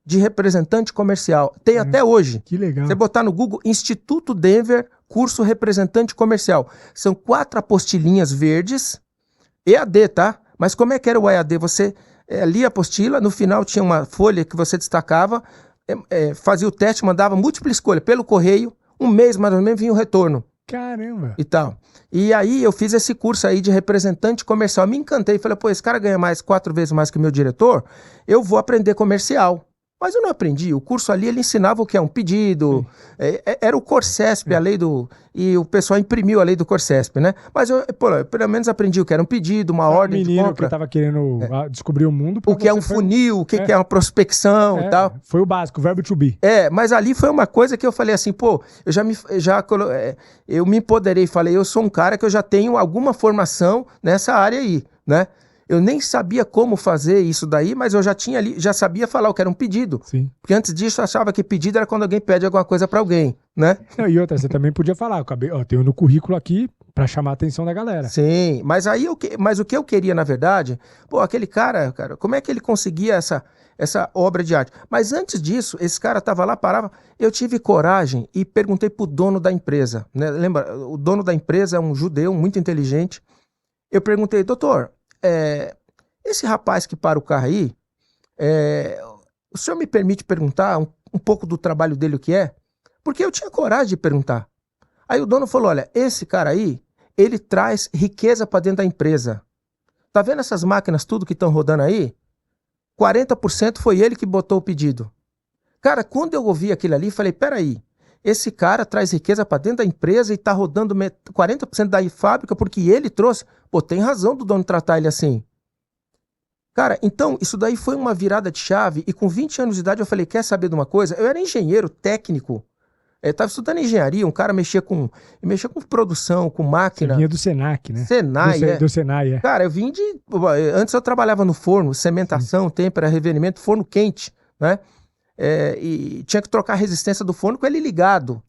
de representante comercial. Tem até hoje. Que legal. Você botar no Google, Instituto Denver, curso representante comercial. São 4 apostilinhas verdes, EAD, tá? Mas como é que era o EAD? Você lia a apostila, no final tinha uma folha que você destacava, fazia o teste, mandava múltipla escolha pelo correio, um mês mais ou menos vinha o retorno. Caramba! E tal. E aí eu fiz esse curso aí de representante comercial. Me encantei, falei, pô, esse cara ganha 4 vezes mais que o meu diretor, eu vou aprender comercial. Mas eu não aprendi. O curso ali, ele ensinava o que é um pedido. Era o Corsesp, a lei do... E o pessoal imprimiu a lei do Corsesp, né? Mas eu pelo menos aprendi o que era um pedido, uma ordem de compra. Que estava querendo descobrir o mundo. O que é um funil, o que é uma prospecção e tal. Foi o básico, o verbo to be. Mas ali foi uma coisa que eu falei assim, pô, eu me empoderei e falei, eu sou um cara que eu já tenho alguma formação nessa área aí, né? Eu nem sabia como fazer isso daí, mas eu já sabia falar o que era um pedido. Sim. Porque antes disso eu achava que pedido era quando alguém pede alguma coisa pra alguém, né? Não, e outra, você também podia falar, tenho no currículo aqui pra chamar a atenção da galera. Sim, mas mas o que eu queria, na verdade, pô, aquele cara, como é que ele conseguia essa obra de arte? Mas antes disso, esse cara tava lá, parava, eu tive coragem e perguntei pro dono da empresa, né? Lembra, o dono da empresa é um judeu muito inteligente. Eu perguntei, doutor, esse rapaz que para o carro aí, o senhor me permite perguntar um pouco do trabalho dele, o que é? Porque eu tinha coragem de perguntar. Aí o dono falou, olha, esse cara aí, ele traz riqueza para dentro da empresa. Tá vendo essas máquinas tudo que estão rodando aí? 40% foi ele que botou o pedido. Cara, quando eu ouvi aquilo ali, falei, peraí, esse cara traz riqueza para dentro da empresa e tá rodando 40% da fábrica porque ele trouxe. Pô, tem razão do dono tratar ele assim. Cara, então, isso daí foi uma virada de chave e com 20 anos de idade eu falei, quer saber de uma coisa? Eu era engenheiro técnico. Eu tava estudando engenharia, um cara mexia com produção, com máquina. Você vinha do Senac, né? Do Senai, Cara, eu vim antes eu trabalhava no forno, cementação, têmpera, revenimento, forno quente, né? E tinha que trocar a resistência do forno com ele ligado,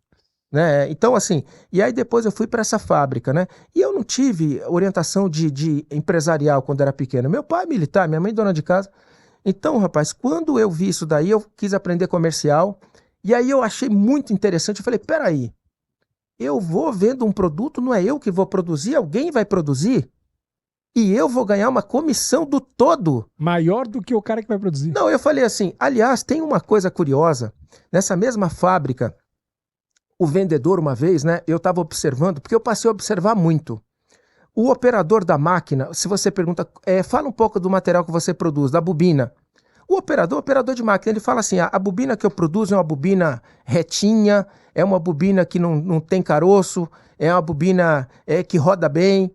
né? Então, assim, e aí depois eu fui para essa fábrica, né? E eu não tive orientação de empresarial quando era pequeno. Meu pai é militar, minha mãe dona de casa. Então, rapaz, quando eu vi isso daí, eu quis aprender comercial. E aí eu achei muito interessante. Eu falei, peraí, eu vou vendo um produto, não é eu que vou produzir, alguém vai produzir? E eu vou ganhar uma comissão do todo. Maior do que o cara que vai produzir. Não, eu falei assim, aliás, tem uma coisa curiosa. Nessa mesma fábrica, o vendedor uma vez, né, eu estava observando, porque eu passei a observar muito. O operador da máquina, se você pergunta, fala um pouco do material que você produz, da bobina. O operador de máquina, ele fala assim, a bobina que eu produzo é uma bobina retinha, é uma bobina que não tem caroço, é uma bobina que roda bem.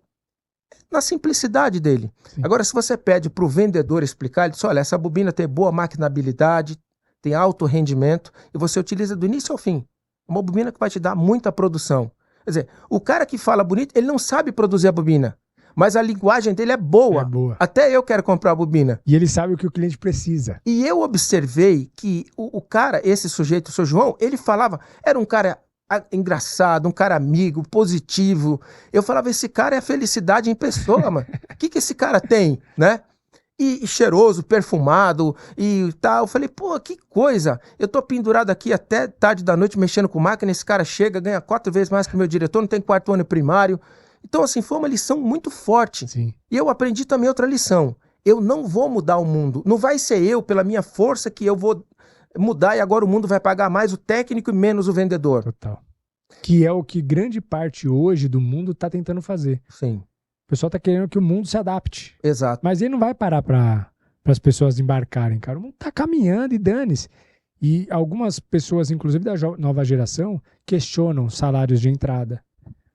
Na simplicidade dele. Sim. Agora, se você pede para o vendedor explicar, ele diz, olha, essa bobina tem boa maquinabilidade, tem alto rendimento, e você utiliza do início ao fim. Uma bobina que vai te dar muita produção. Quer dizer, o cara que fala bonito, ele não sabe produzir a bobina. Mas a linguagem dele é boa. É boa. Até eu quero comprar a bobina. E ele sabe o que o cliente precisa. E eu observei que o cara, esse sujeito, o seu João, ele falava, era um cara engraçado, um cara amigo, positivo. Eu falava, esse cara é a felicidade em pessoa, mano. O que esse cara tem, né? E cheiroso, perfumado e tal. Eu falei, pô, que coisa. Eu tô pendurado aqui até tarde da noite mexendo com máquina, esse cara chega, ganha 4 vezes mais que o meu diretor, não tem 4º ano primário. Então, assim, foi uma lição muito forte. Sim. E eu aprendi também outra lição. Eu não vou mudar o mundo. Não vai ser eu, pela minha força, que eu vou mudar e agora o mundo vai pagar mais o técnico e menos o vendedor. Total. Que é o que grande parte hoje do mundo tá tentando fazer. Sim. O pessoal tá querendo que o mundo se adapte. Exato. Mas ele não vai parar para as pessoas embarcarem, cara. O mundo tá caminhando e dane-se. E algumas pessoas, inclusive da nova geração, questionam salários de entrada.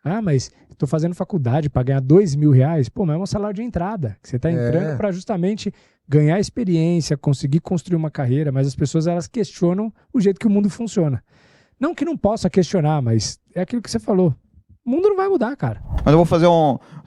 Ah, mas tô fazendo faculdade para ganhar R$2.000. Pô, mas é um salário de entrada. Que você tá entrando para justamente ganhar experiência, conseguir construir uma carreira. Mas as pessoas, elas questionam o jeito que o mundo funciona. Não que não possa questionar, mas é aquilo que você falou. O mundo não vai mudar, cara. Mas eu vou fazer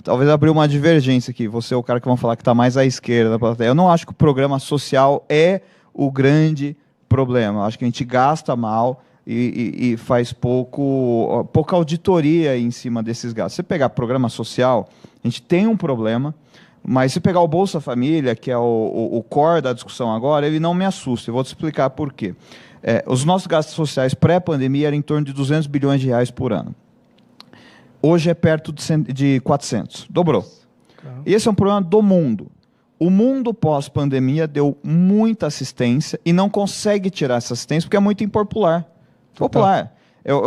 talvez abrir uma divergência aqui. Você é o cara que vão falar que está mais à esquerda da plateia. Eu não acho que o programa social é o grande problema. Eu acho que a gente gasta mal e faz pouca auditoria em cima desses gastos. Se você pegar programa social, a gente tem um problema, mas se pegar o Bolsa Família, que é o core da discussão agora, ele não me assusta. Eu vou te explicar por quê. Os nossos gastos sociais pré-pandemia eram em torno de R$200 bilhões por ano. Hoje é perto de 400. Dobrou. E esse é um problema do mundo. O mundo pós-pandemia deu muita assistência e não consegue tirar essa assistência porque é muito impopular. Popular.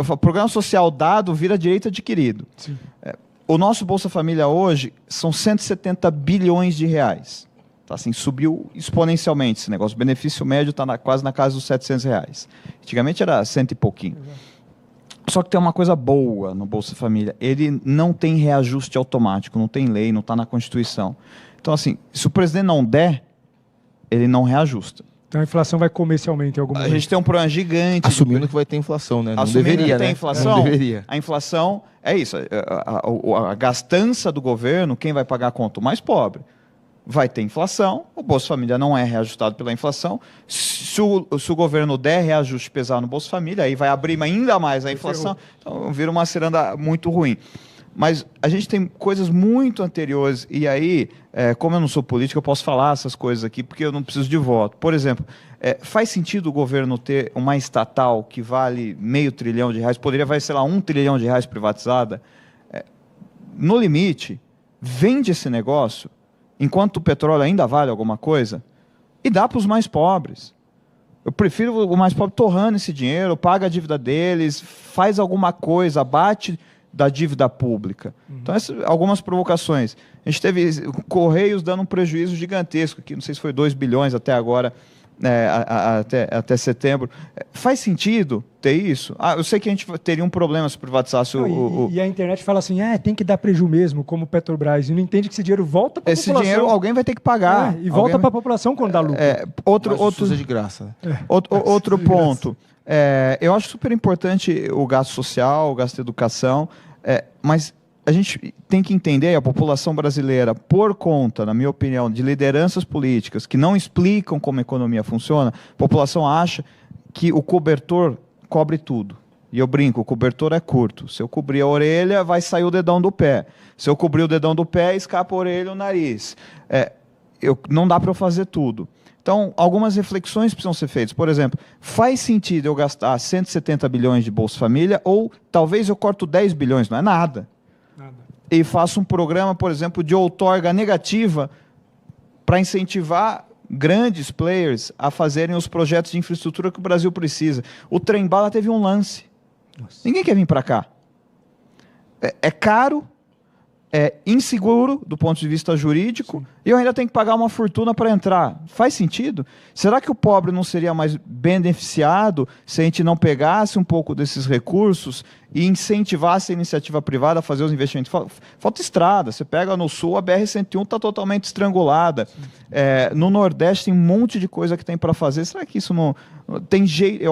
O programa social dado vira direito adquirido. O nosso Bolsa Família hoje são 170 bilhões de reais. Tá, assim, subiu exponencialmente esse negócio. O benefício médio está quase na casa dos R$700. Antigamente era 100 e pouquinho. Só que tem uma coisa boa no Bolsa Família. Ele não tem reajuste automático, não tem lei, não está na Constituição. Então, assim, se o presidente não der, ele não reajusta. Então a inflação vai comer esse aumento em algum momento. A gente tem um problema gigante. Assumindo que vai ter inflação, né? Não Assumindo deveria, que tem né? inflação, Não deveria. A inflação é isso. A gastança do governo, quem vai pagar a conta? O mais pobre. Vai ter inflação, o Bolsa Família não é reajustado pela inflação. Se o governo der reajuste pesado no Bolsa Família, aí vai abrir ainda mais a inflação. Então vira uma ciranda muito ruim. Mas a gente tem coisas muito anteriores, e aí, como eu não sou político, eu posso falar essas coisas aqui, porque eu não preciso de voto. Por exemplo, faz sentido o governo ter uma estatal que vale R$500 bilhão, poderia valer, sei lá, R$1 trilhão privatizada? No limite, vende esse negócio, enquanto o petróleo ainda vale alguma coisa, e dá para os mais pobres. Eu prefiro o mais pobre torrando esse dinheiro, paga a dívida deles, faz alguma coisa, abate da dívida pública. Então, algumas provocações. A gente teve Correios dando um prejuízo gigantesco, aqui, não sei se foi 2 bilhões até agora, até setembro. Faz sentido ter isso? Eu sei que a gente teria um problema se privatizasse E a internet fala assim, tem que dar prejuízo mesmo, como o Petrobras, e não entende que esse dinheiro volta para a população. Esse dinheiro alguém vai ter que pagar. E volta para a população quando dá lucro. Outro de graça. Outro ponto. Eu acho super importante o gasto social, o gasto de educação, mas a gente tem que entender, a população brasileira, por conta, na minha opinião, de lideranças políticas que não explicam como a economia funciona, a população acha que o cobertor cobre tudo. E eu brinco, o cobertor é curto. Se eu cobrir a orelha, vai sair o dedão do pé. Se eu cobrir o dedão do pé, escapa a orelha e o nariz. Não dá para eu fazer tudo. Então, algumas reflexões precisam ser feitas. Por exemplo, faz sentido eu gastar 170 bilhões de Bolsa Família ou talvez eu corto 10 bilhões, não é nada. E faço um programa, por exemplo, de outorga negativa para incentivar grandes players a fazerem os projetos de infraestrutura que o Brasil precisa. O trem-bala teve um lance. Nossa. Ninguém quer vir para cá. É caro, é inseguro do ponto de vista jurídico e eu ainda tenho que pagar uma fortuna para entrar. Faz sentido? Será que o pobre não seria mais beneficiado se a gente não pegasse um pouco desses recursos e incentivasse a iniciativa privada a fazer os investimentos? Falta estrada. Você pega no sul, a BR-101 está totalmente estrangulada. No Nordeste tem um monte de coisa que tem para fazer. Será que isso não... Tem jeito?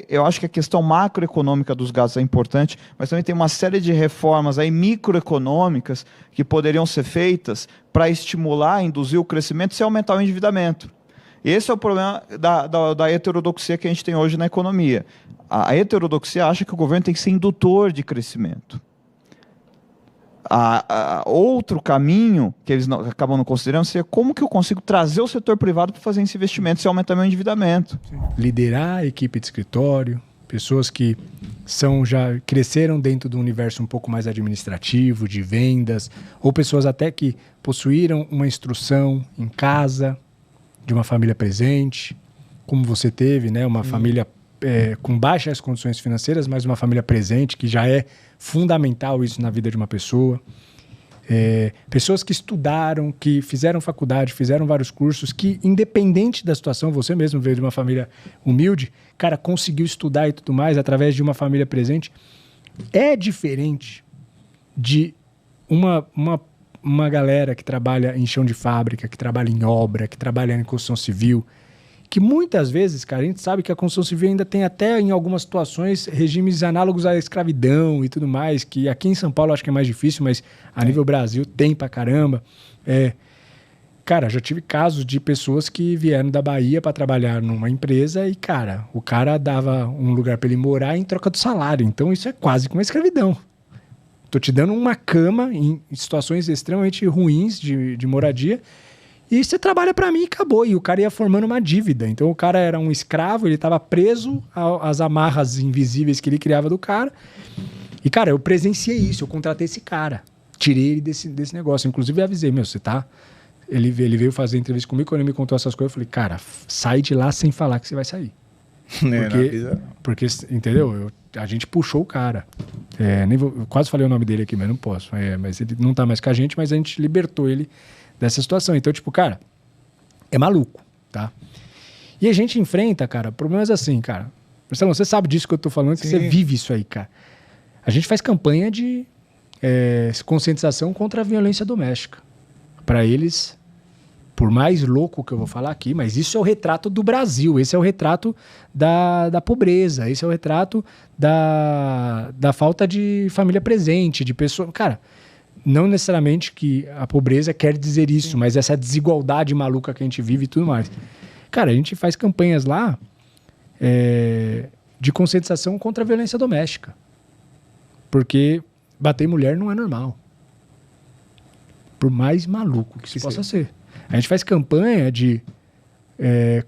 Eu acho que a questão macroeconômica dos gastos é importante, mas também tem uma série de reformas aí microeconômicas que poderiam ser feitas para estimular, induzir o crescimento sem aumentar o endividamento. Esse é o problema da heterodoxia que a gente tem hoje na economia. A heterodoxia acha que o governo tem que ser indutor de crescimento. Outro caminho que eles acabam não considerando seria como que eu consigo trazer o setor privado para fazer esse investimento sem aumentar meu endividamento. Liderar a equipe de escritório, pessoas que já cresceram dentro do universo um pouco mais administrativo, de vendas, ou pessoas até que possuíram uma instrução em casa, de uma família presente, como você teve, né? Uma família com baixas condições financeiras, mas uma família presente, que já é fundamental isso na vida de uma pessoa. Pessoas que estudaram, que fizeram faculdade, fizeram vários cursos, que independente da situação, você mesmo veio de uma família humilde, cara, conseguiu estudar e tudo mais através de uma família presente. É diferente de uma galera que trabalha em chão de fábrica, que trabalha em obra, que trabalha em construção civil, que muitas vezes, cara, a gente sabe que a construção civil ainda tem até em algumas situações regimes análogos à escravidão e tudo mais, que aqui em São Paulo eu acho que é mais difícil, mas a nível Brasil tem pra caramba. Cara, já tive casos de pessoas que vieram da Bahia para trabalhar numa empresa e, cara, o cara dava um lugar para ele morar em troca do salário. Então isso é quase como uma escravidão. Tô te dando uma cama em situações extremamente ruins de moradia e você trabalha para mim e acabou. E o cara ia formando uma dívida. Então o cara era um escravo, ele estava preso às amarras invisíveis que ele criava do cara. E, cara, eu presenciei isso, eu contratei esse cara. Tirei ele desse negócio. Inclusive eu avisei, você tá... Ele veio fazer entrevista comigo, quando ele me contou essas coisas, eu falei, cara, sai de lá sem falar que você vai sair. Porque entendeu? A gente puxou o cara. Eu quase falei o nome dele aqui, mas não posso. Mas ele não tá mais com a gente, mas a gente libertou ele dessa situação. Então, tipo, cara, é maluco, tá? E a gente enfrenta, cara, problemas assim, cara. Marcelo, você sabe disso que eu tô falando, que você vive isso aí, cara. A gente faz campanha de conscientização contra a violência doméstica. Para eles, por mais louco que eu vou falar aqui, mas isso é o retrato do Brasil, esse é o retrato da pobreza, esse é o retrato da falta de família presente, de pessoa... Cara, não necessariamente que a pobreza quer dizer isso, mas essa desigualdade maluca que a gente vive e tudo mais. Cara, a gente faz campanhas lá de conscientização contra a violência doméstica. Porque bater em mulher não é normal. Por mais maluco que isso possa ser. A gente faz campanha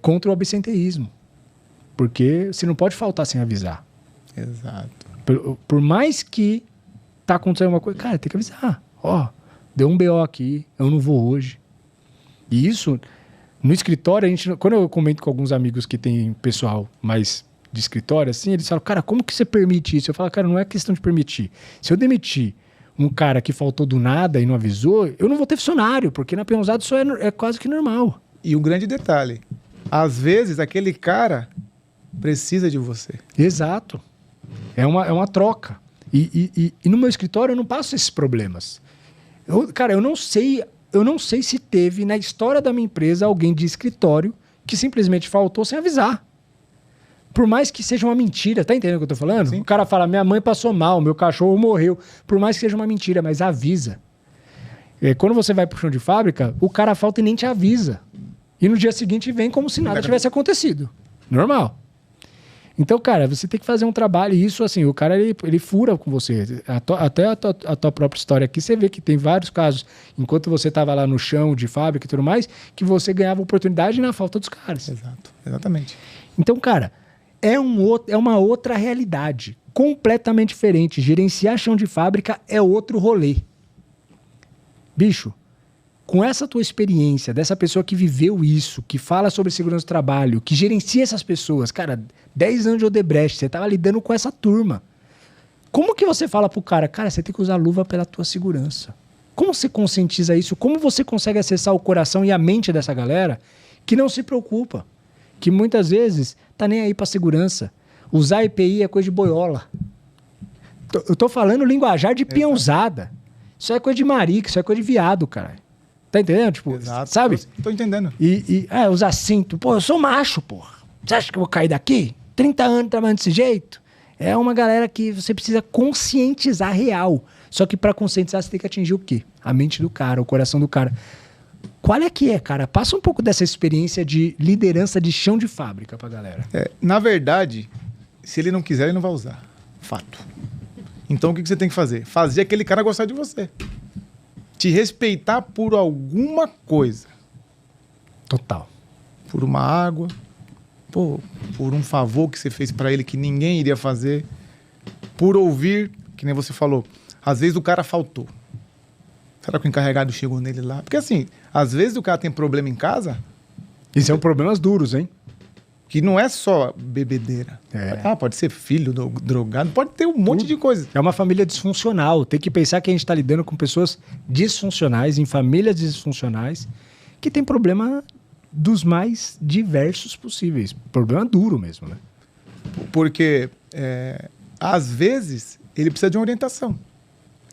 contra o absenteísmo. Porque você não pode faltar sem avisar. Exato. Por mais que tá acontecendo uma coisa, cara, tem que avisar. Deu um BO aqui, eu não vou hoje. E isso, no escritório, quando eu comento com alguns amigos que tem pessoal mais de escritório, assim, eles falam, cara, como que você permite isso? Eu falo, cara, não é questão de permitir. Se eu demitir um cara que faltou do nada e não avisou, eu não vou ter funcionário, porque na Peãozada isso é quase que normal. E um grande detalhe, às vezes aquele cara precisa de você. Exato. É uma troca. E no meu escritório eu não passo esses problemas. Cara, eu não sei se teve na história da minha empresa alguém de escritório que simplesmente faltou sem avisar. Por mais que seja uma mentira, tá entendendo o que eu tô falando? Sim. O cara fala, minha mãe passou mal, meu cachorro morreu. Por mais que seja uma mentira, mas avisa. Quando você vai pro chão de fábrica, o cara falta e nem te avisa. E no dia seguinte vem como se nada tivesse acontecido. Normal. Então, cara, você tem que fazer um trabalho. E isso, assim, o cara, ele fura com você. Até a tua própria história aqui, você vê que tem vários casos, enquanto você tava lá no chão de fábrica e tudo mais, que você ganhava oportunidade na falta dos caras. Exato, exatamente. Então, cara... É uma outra realidade, completamente diferente. Gerenciar chão de fábrica é outro rolê. Bicho, com essa tua experiência, dessa pessoa que viveu isso, que fala sobre segurança do trabalho, que gerencia essas pessoas, cara, 10 anos de Odebrecht, você tava lidando com essa turma. Como que você fala pro cara, você tem que usar luva pela tua segurança? Como você conscientiza isso? Como você consegue acessar o coração e a mente dessa galera que não se preocupa? Que muitas vezes tá nem aí pra segurança. Usar EPI é coisa de boiola. Eu tô falando linguajar de peãozada. Isso é coisa de marica, isso é coisa de viado, cara. Tá entendendo? Tipo, sabe? Tô entendendo. Usar cinto. Pô, eu sou macho, porra. Você acha que eu vou cair daqui? 30 anos trabalhando desse jeito? É uma galera que você precisa conscientizar real. Só que pra conscientizar você tem que atingir o quê? A mente do cara, o coração do cara. Qual é que é, cara? Passa um pouco dessa experiência de liderança de chão de fábrica pra galera. Na verdade, se ele não quiser, ele não vai usar. Fato. Então o que você tem que fazer? Fazer aquele cara gostar de você. Te respeitar por alguma coisa. Total. Por uma água, por um favor que você fez pra ele que ninguém iria fazer, por ouvir, que nem você falou, às vezes o cara faltou. Será que o encarregado chegou nele lá? Porque assim, às vezes o cara tem problema em casa. E são problemas duros, hein? Que não é só bebedeira. Pode ser filho drogado, pode ter um monte de coisa. É uma família disfuncional. Tem que pensar que a gente tá lidando com pessoas disfuncionais, em famílias disfuncionais, que tem problema dos mais diversos possíveis. Problema duro mesmo, né? Porque, às vezes, ele precisa de uma orientação.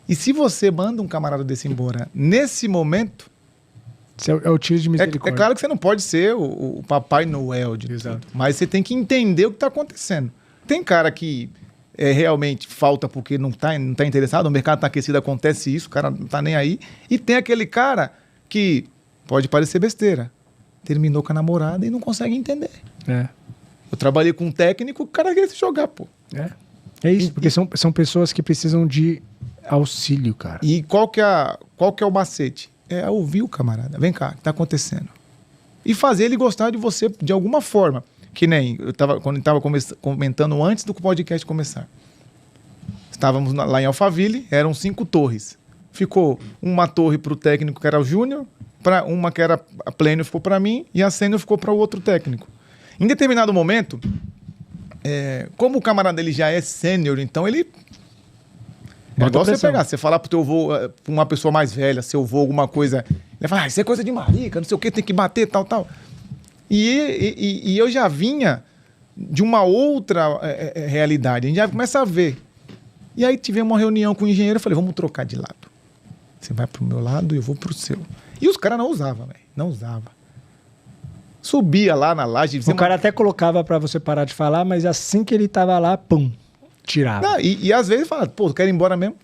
E se você manda um camarada desse embora nesse momento... É o tiro de misericórdia. É claro que você não pode ser o Papai Noel de tudo, mas você tem que entender o que está acontecendo. Tem cara que realmente falta porque não tá interessado, o mercado está aquecido, acontece isso, o cara não tá nem aí. E tem aquele cara que pode parecer besteira. Terminou com a namorada e não consegue entender. Eu trabalhei com um técnico, o cara quer se jogar, pô. É isso, porque são pessoas que precisam de auxílio, cara. E qual que é o macete? É ouvir o camarada. Vem cá, o que tá acontecendo? E fazer ele gostar de você de alguma forma. Que nem quando eu estava comentando antes do podcast começar. Estávamos lá em Alphaville, eram 5 torres. Ficou uma torre para o técnico que era o Júnior, para uma que era a pleno ficou para mim e a sênior ficou para o outro técnico. Em determinado momento, como o camarada dele já é sênior, então ele... É igual você pegar, você falar pro teu avô, pra uma pessoa mais velha, seu avô, alguma coisa, ele fala, isso é coisa de marica, não sei o que, tem que bater, tal. E eu já vinha de uma outra realidade, a gente já começa a ver. E aí tivemos uma reunião com o engenheiro, eu falei, vamos trocar de lado. Você vai pro meu lado e eu vou pro seu. E os caras não usavam, velho, não usavam. Subia lá na laje... O cara até colocava pra você parar de falar, mas assim que ele tava lá, pum... tirava. Não, e às vezes fala, pô, quer ir embora mesmo?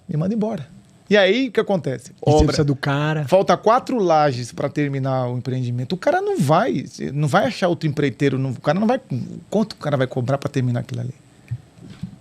Me manda embora. E aí, o que acontece? Você precisa do cara. Falta 4 lajes para terminar o empreendimento. O cara não vai achar outro empreiteiro. O cara não vai... Quanto o cara vai cobrar para terminar aquilo ali?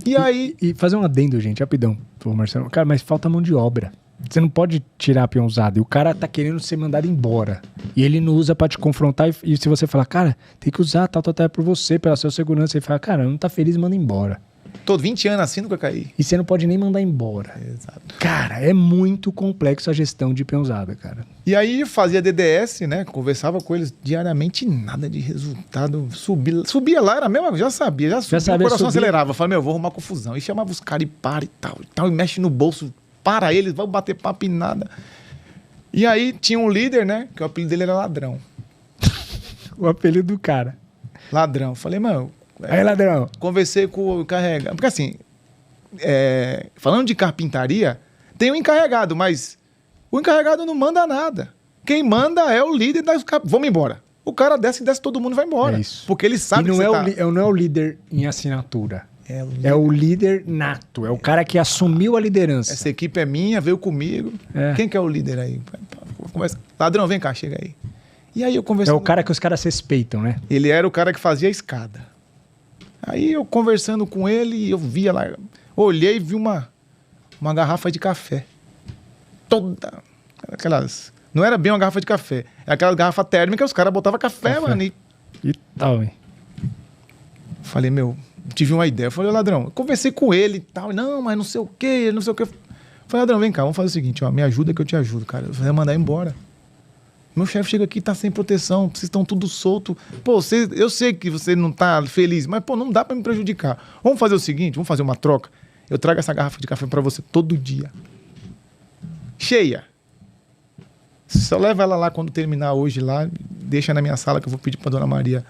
E aí... E fazer um adendo, gente, rapidão, pô, Marcelo. Cara, mas falta mão de obra. Você não pode tirar a peãozada. E o cara tá querendo ser mandado embora. E ele não usa pra te confrontar. E se você falar, cara, tem que usar tal, é por você, pela sua segurança. Ele fala, cara, não tá feliz, manda embora. Tô 20 anos assim, nunca caí. E você não pode nem mandar embora. Exato. Cara, é muito complexo a gestão de peãozada, cara. E aí fazia DDS, né? Conversava com eles diariamente, nada de resultado. Subia lá, era mesmo, já sabia. O coração acelerava. Falei, vou arrumar confusão. E chamava os caras e para e tal. E mexe no bolso, para eles, vão bater papo e nada. E aí tinha um líder, né? Que o apelido dele era Ladrão. O apelido do cara. Ladrão. Falei, mano... Aí, ladrão. Conversei com o encarregado. Porque assim, falando de carpintaria, tem um encarregado, mas o encarregado não manda nada. Quem manda é o líder das... Vamos embora. O cara desce, todo mundo vai embora. É isso. Porque ele sabe e não que não é o líder em assinatura. É o líder nato. É o cara que assumiu a liderança. Essa equipe é minha, veio comigo. Quem que é o líder aí? Ladrão, vem cá, chega aí. E aí eu conversei... É o cara que os caras respeitam, né? Ele era o cara que fazia a escada. Aí eu conversando com ele, eu via lá, olhei e vi uma garrafa de café. Toda. Aquelas. Não era bem uma garrafa de café. Era aquela garrafa térmica, os caras botavam café, mano. E tal, hein? Falei, tive uma ideia. Falei, ladrão, eu conversei com ele e tal. Não, mas não sei o quê, não sei o quê. Falei, ladrão, vem cá, vamos fazer o seguinte, ó, me ajuda que eu te ajudo, cara. Eu vou mandar embora. Meu chefe chega aqui e tá sem proteção, vocês estão tudo solto. Pô, eu sei que você não tá feliz, mas, pô, não dá pra me prejudicar. Vamos fazer o seguinte, vamos fazer uma troca. Eu trago essa garrafa de café pra você todo dia. cheia. Só leva ela lá quando terminar hoje lá, deixa na minha sala que eu vou pedir pra Dona Maria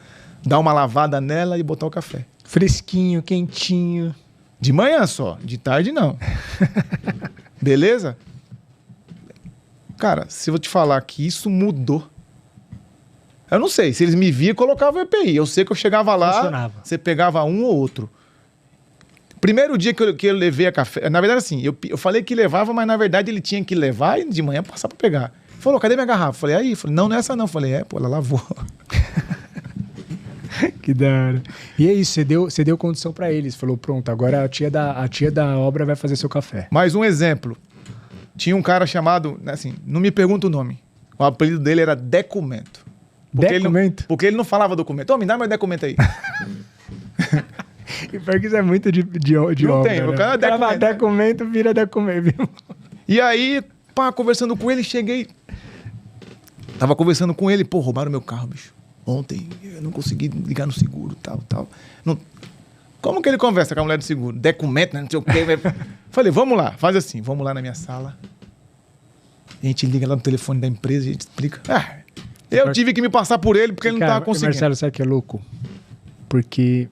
dar uma lavada nela e botar o café. Fresquinho, quentinho. De manhã só, de tarde não. Beleza? Cara, se eu vou te falar que isso mudou. Eu não sei, se eles me viam, colocavam o EPI. Eu sei que eu chegava lá, você pegava um ou outro. Primeiro dia que eu levei a café... Na verdade, assim, eu falei que levava, mas na verdade ele tinha que levar e de manhã passar pra pegar. Falou, cadê minha garrafa? Falei, aí? Falei, não, não é essa não. Falei, pô, ela lavou. Que da hora. E é isso, você deu condição pra eles. Falou, pronto, agora a tia da obra vai fazer seu café. Mais um exemplo. Tinha um cara chamado, assim, não me pergunta o nome. O apelido dele era Documento. Porque ele não falava documento. Me dá meu documento aí. E pior que isso é muito de não obra, tem, né? o cara documento vira documento. E aí, pá, conversando com ele, cheguei. Tava conversando com ele, pô, roubaram meu carro, bicho. Ontem eu não consegui ligar no seguro, tal. Não... Como que ele conversa com a mulher do seguro? Documento, não sei o quê. Falei, vamos lá, faz assim, vamos lá na minha sala. A gente liga lá no telefone da empresa e a gente explica. Eu tive que me passar por ele porque ele não tava conseguindo. Marcelo, sabe que é louco? Porque,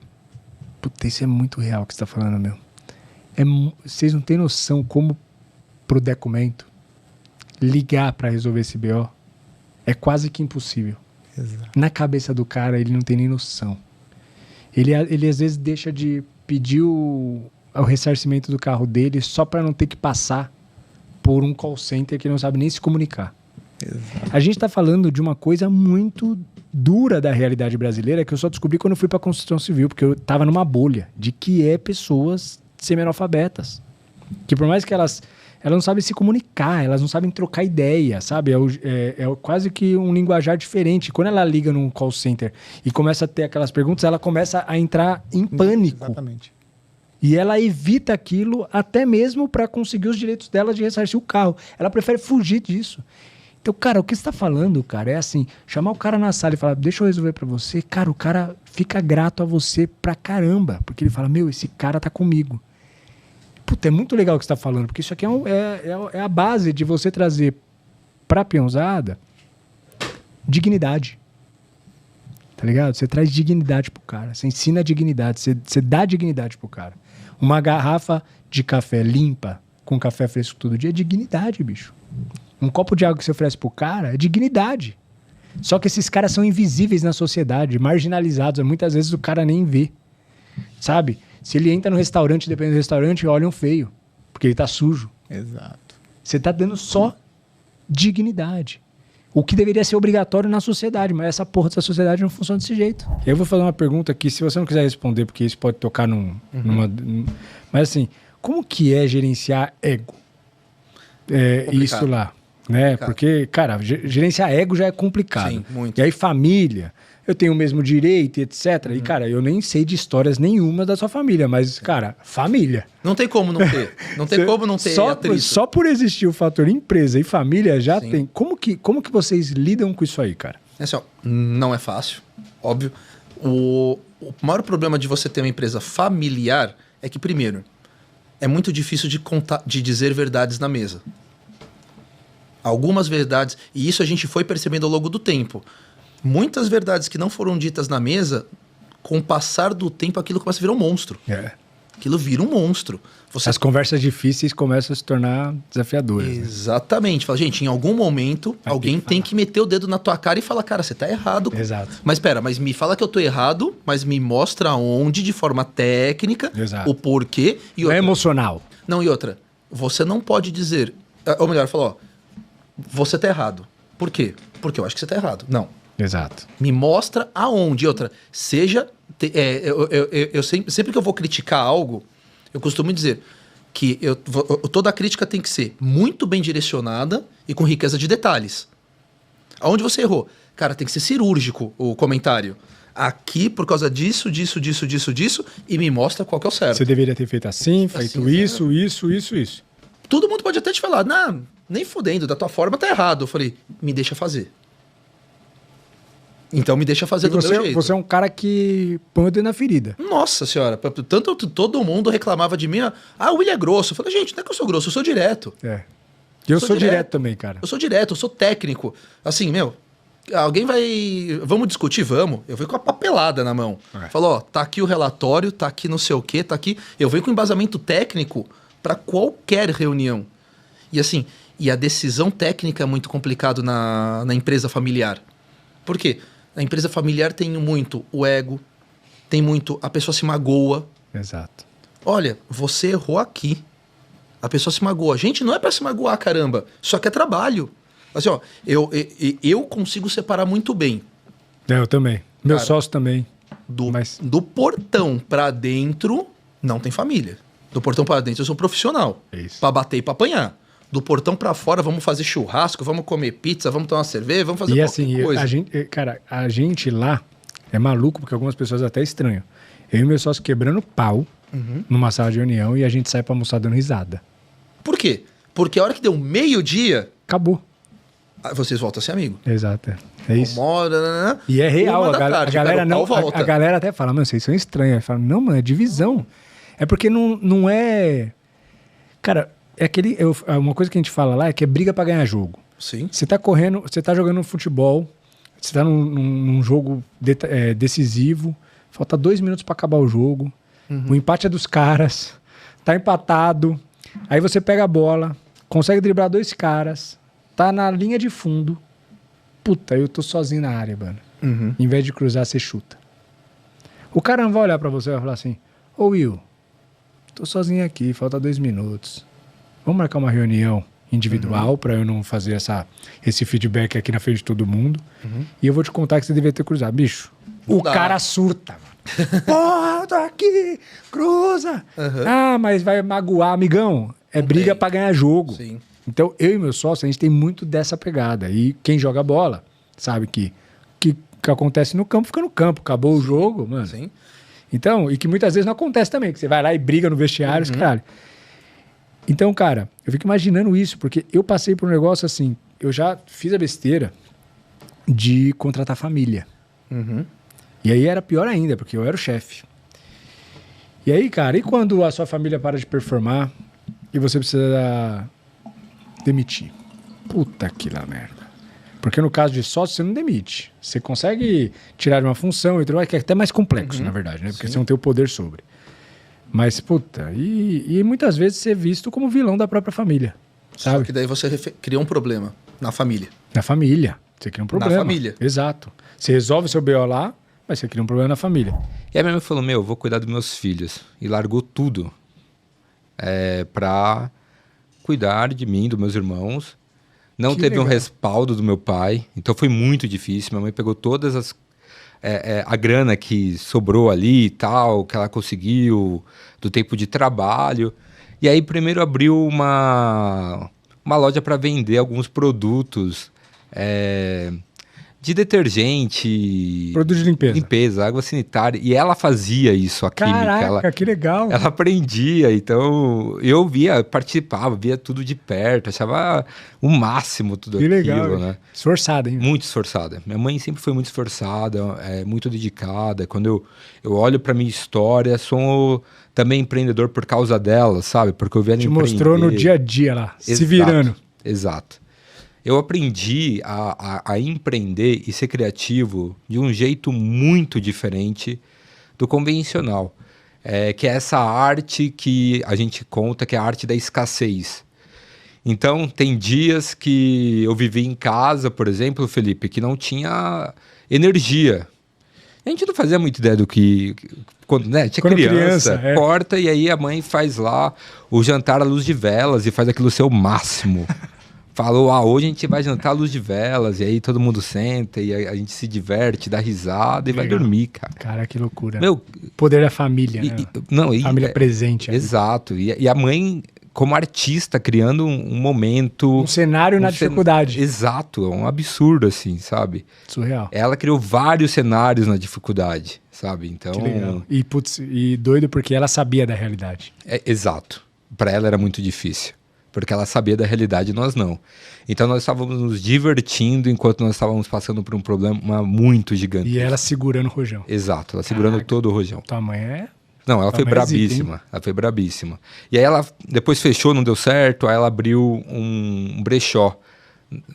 puta, isso é muito real o que você tá falando, meu. Vocês não têm noção como pro documento ligar pra resolver esse BO é quase que impossível. Exato. Na cabeça do cara, ele não tem nem noção. Ele às vezes deixa de pedir o ressarcimento do carro dele só pra não ter que passar por um call center que não sabe nem se comunicar. Exato. A gente tá falando de uma coisa muito dura da realidade brasileira que eu só descobri quando eu fui pra construção civil, porque eu tava numa bolha de que é pessoas semi-analfabetas. Que por mais que elas não sabem se comunicar, elas não sabem trocar ideia, sabe? É quase que um linguajar diferente. Quando ela liga num call center e começa a ter aquelas perguntas, ela começa a entrar em pânico. Exatamente. E ela evita aquilo até mesmo para conseguir os direitos dela de ressarcir o carro. Ela prefere fugir disso. Então, cara, o que você tá falando, cara, é assim, chamar o cara na sala e falar, deixa eu resolver pra você. Cara, o cara fica grato a você pra caramba. Porque ele fala, meu, esse cara tá comigo. Puta, é muito legal o que você tá falando, porque isso aqui é a base de você trazer pra peãozada dignidade. Tá ligado? Você traz dignidade pro cara. Você ensina dignidade, você dá dignidade pro cara. Uma garrafa de café limpa, com café fresco todo dia, é dignidade, bicho. Um copo de água que você oferece pro cara é dignidade. Só que esses caras são invisíveis na sociedade, marginalizados. Muitas vezes o cara nem vê. Sabe? Se ele entra no restaurante, dependendo do restaurante, olham feio. Porque ele tá sujo. Exato. Você tá dando só dignidade. O que deveria ser obrigatório na sociedade. Mas essa porra dessa sociedade não funciona desse jeito. Eu vou fazer uma pergunta aqui, se você não quiser responder, porque isso pode tocar numa... Mas assim, como que é gerenciar ego? Isso lá, né? Porque, cara, gerenciar ego já é complicado. Sim, muito. E aí família, eu tenho o mesmo direito, etc. E, cara, eu nem sei de histórias nenhuma da sua família, mas, cara, família. Não tem como não ter. Não tem como não ter atrito. Só por existir o fator empresa e família já tem. Como que vocês lidam com isso aí, cara? Assim, ó, não é fácil, óbvio. O maior problema de você ter uma empresa familiar é que, primeiro, é muito difícil de dizer verdades na mesa. Algumas verdades, e isso a gente foi percebendo ao longo do tempo. Muitas verdades que não foram ditas na mesa, com o passar do tempo, aquilo começa a virar um monstro. Aquilo vira um monstro. As conversas difíceis começam a se tornar desafiadoras. Exatamente. Fala, gente, em algum momento, alguém tem que meter o dedo na tua cara e falar, cara, você tá errado. Exato. Mas pera, mas me fala que eu tô errado, mas me mostra onde, de forma técnica, o porquê. E outra, não é emocional. Não, e outra, você não pode dizer, ou melhor, falar, ó, você tá errado. Por quê? Porque eu acho que você tá errado. Não. Exato. Me mostra aonde. E outra, seja... eu sempre que eu vou criticar algo, eu costumo dizer que toda a crítica tem que ser muito bem direcionada e com riqueza de detalhes. Aonde você errou? Cara, tem que ser cirúrgico o comentário. Aqui, por causa disso, e me mostra qual que é o certo. Você deveria ter feito assim, feito isso. Todo mundo pode até te falar, não, nem fudendo, da tua forma tá errado. Eu falei, me deixa fazer. Então me deixa fazer do meu jeito. Você é um cara que põe o dedo na ferida. Nossa senhora, todo mundo reclamava de mim. O William é grosso. Eu falei, gente, não é que eu sou grosso, eu sou direto. Eu sou direto também, cara. Eu sou direto, eu sou técnico. Assim, alguém vai... Vamos discutir? Vamos. Eu venho com a papelada na mão. Falo, ó, tá aqui o relatório, tá aqui não sei o quê, tá aqui... Eu venho com embasamento técnico para qualquer reunião. E assim, a decisão técnica é muito complicado na empresa familiar. Por quê? Na empresa familiar tem muito o ego, tem muito... A pessoa se magoa. Exato. Olha, você errou aqui. A pessoa se magoa. Gente, não é pra se magoar, caramba. Só que é trabalho. Assim, ó, eu consigo separar muito bem. Eu também. Meu sócio também. Do portão pra dentro, não tem família. Do portão pra dentro, eu sou profissional. Isso. Pra bater e pra apanhar. Do portão pra fora, vamos fazer churrasco, vamos comer pizza, vamos tomar cerveja, vamos fazer qualquer coisa. A gente lá é maluco, porque algumas pessoas até estranham. Eu e meu sócio quebrando pau numa sala de reunião e a gente sai pra almoçar dando risada. Por quê? Porque a hora que deu meio-dia... Acabou. Vocês voltam a ser amigo. Exato. É isso. Né? E é real. A galera não... volta. A galera até fala, mano, vocês são estranhos. Fala, não, mano, é divisão. É porque não é... Cara, é aquele... Uma coisa que a gente fala lá é que é briga pra ganhar jogo. Sim. Você tá correndo, você tá jogando futebol, você tá num jogo decisivo, falta 2 minutos pra acabar o jogo, o empate é dos caras, tá empatado, aí você pega a bola, consegue driblar 2 caras, tá na linha de fundo, puta, eu tô sozinho na área, mano. Em vez de cruzar, você chuta. O cara não vai olhar pra você e vai falar assim, ô Will, tô sozinho aqui, falta 2 minutos. Vamos marcar uma reunião individual pra eu não fazer esse feedback aqui na frente de todo mundo. E eu vou te contar que você devia ter cruzado. Bicho, o cara surta, mano. Porra, eu tô aqui, cruza. Ah, mas vai magoar, amigão. É briga pra ganhar jogo. Sim. Então, eu e meu sócio, a gente tem muito dessa pegada. E quem joga bola sabe que acontece no campo, fica no campo. Acabou o jogo, mano. Sim. Então, e que muitas vezes não acontece também, que você vai lá e briga no vestiário, caralho. Então, cara, eu fico imaginando isso, porque eu passei por um negócio assim, eu já fiz a besteira de contratar família. E aí era pior ainda, porque eu era o chefe. E aí, cara, e quando a sua família para de performar e você precisa demitir? Puta que lá merda. Porque no caso de sócio, você não demite. Você consegue tirar de uma função e tudo, que é até mais complexo, na verdade, né? Porque você não tem o poder sobre. Mas, puta, e muitas vezes ser visto como vilão da própria família, sabe? Só que daí você cria um problema na família. Na família. Você cria um problema. Na família. Exato. Você resolve seu BO lá, mas você cria um problema na família. E aí minha mãe falou, eu vou cuidar dos meus filhos. E largou tudo pra cuidar de mim, dos meus irmãos. Não Que teve legal. um respaldo do meu pai. Então foi muito difícil. Minha mãe pegou todas a grana que sobrou ali e tal, que ela conseguiu, do tempo de trabalho. E aí primeiro abriu uma loja para vender alguns produtos de detergente... Produto de limpeza. Limpeza, água sanitária. E ela fazia isso, a química. Caraca, que legal. Ela aprendia, então eu participava, via tudo de perto, achava o máximo tudo Que aquilo, legal, né? Esforçada, hein? Muito esforçada. Minha mãe sempre foi muito esforçada, muito dedicada. Quando eu olho pra minha história, sou também empreendedor por causa dela, sabe? Porque eu vi ela Te empreender. mostrou no dia a dia lá, se Exato, virando. Exato. Eu aprendi a empreender e ser criativo de um jeito muito diferente do convencional. Que é essa arte que a gente conta, que é a arte da escassez. Então, tem dias que eu vivi em casa, por exemplo, Felipe, que não tinha energia. A gente não fazia muita ideia do que... Quando tinha criança, corta e aí a mãe faz lá o jantar à luz de velas e faz aquilo ser o máximo. Falou, hoje a gente vai jantar à luz de velas, e aí todo mundo senta, e a gente se diverte, dá risada e vai dormir, cara. Cara, que loucura. Meu, poder da família, né? Família presente. Exato. E a mãe, como artista, criando um momento... Um cenário na dificuldade. Exato, é um absurdo, assim, sabe? Surreal. Ela criou vários cenários na dificuldade, sabe? Então... Que legal. E doido porque ela sabia da realidade. Exato. Para ela era muito difícil. Porque ela sabia da realidade e nós não. Então nós estávamos nos divertindo enquanto nós estávamos passando por um problema muito gigante. E ela segurando o rojão. Exato, ela segurando todo o rojão. Tua mãe é Não, ela foi brabíssima. Ela foi brabíssima. E aí ela depois fechou, não deu certo, aí ela abriu um brechó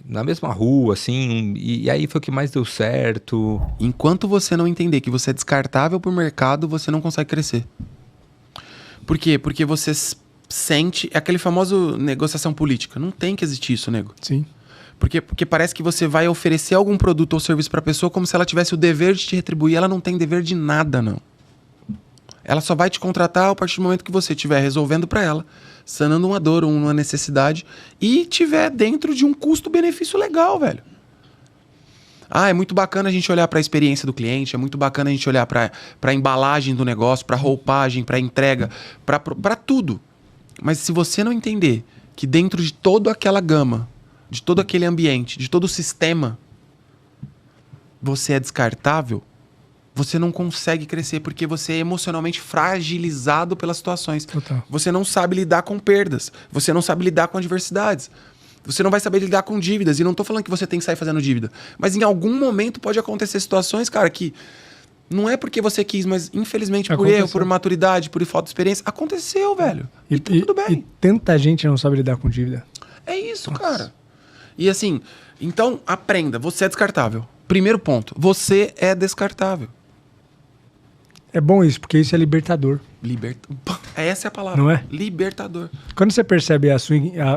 na mesma rua, assim, e aí foi o que mais deu certo. Enquanto você não entender que você é descartável pro mercado, você não consegue crescer. Por quê? Porque você sente... É aquele famoso negociação política. Não tem que existir isso, nego. Sim. Porque parece que você vai oferecer algum produto ou serviço pra pessoa como se ela tivesse o dever de te retribuir. Ela não tem dever de nada, não. Ela só vai te contratar a partir do momento que você estiver resolvendo para ela, sanando uma dor ou uma necessidade e tiver dentro de um custo-benefício legal, velho. É muito bacana a gente olhar para a experiência do cliente, é muito bacana a gente olhar para a embalagem do negócio, para a roupagem, para a entrega, para tudo. Mas se você não entender que dentro de toda aquela gama, de todo aquele ambiente, de todo o sistema, você é descartável, você não consegue crescer porque você é emocionalmente fragilizado pelas situações. Total. Você não sabe lidar com perdas. Você não sabe lidar com adversidades. Você não vai saber lidar com dívidas. E não tô falando que você tem que sair fazendo dívida. Mas em algum momento pode acontecer situações, cara, que não é porque você quis, mas infelizmente por erro, por maturidade, por falta de experiência, aconteceu, velho. E tudo bem. E tanta gente não sabe lidar com dívida. É isso, cara. E assim, então aprenda. Você é descartável. Primeiro ponto. Você é descartável. É bom isso, porque isso é libertador. Essa é a palavra. Não é? Libertador. Quando você percebe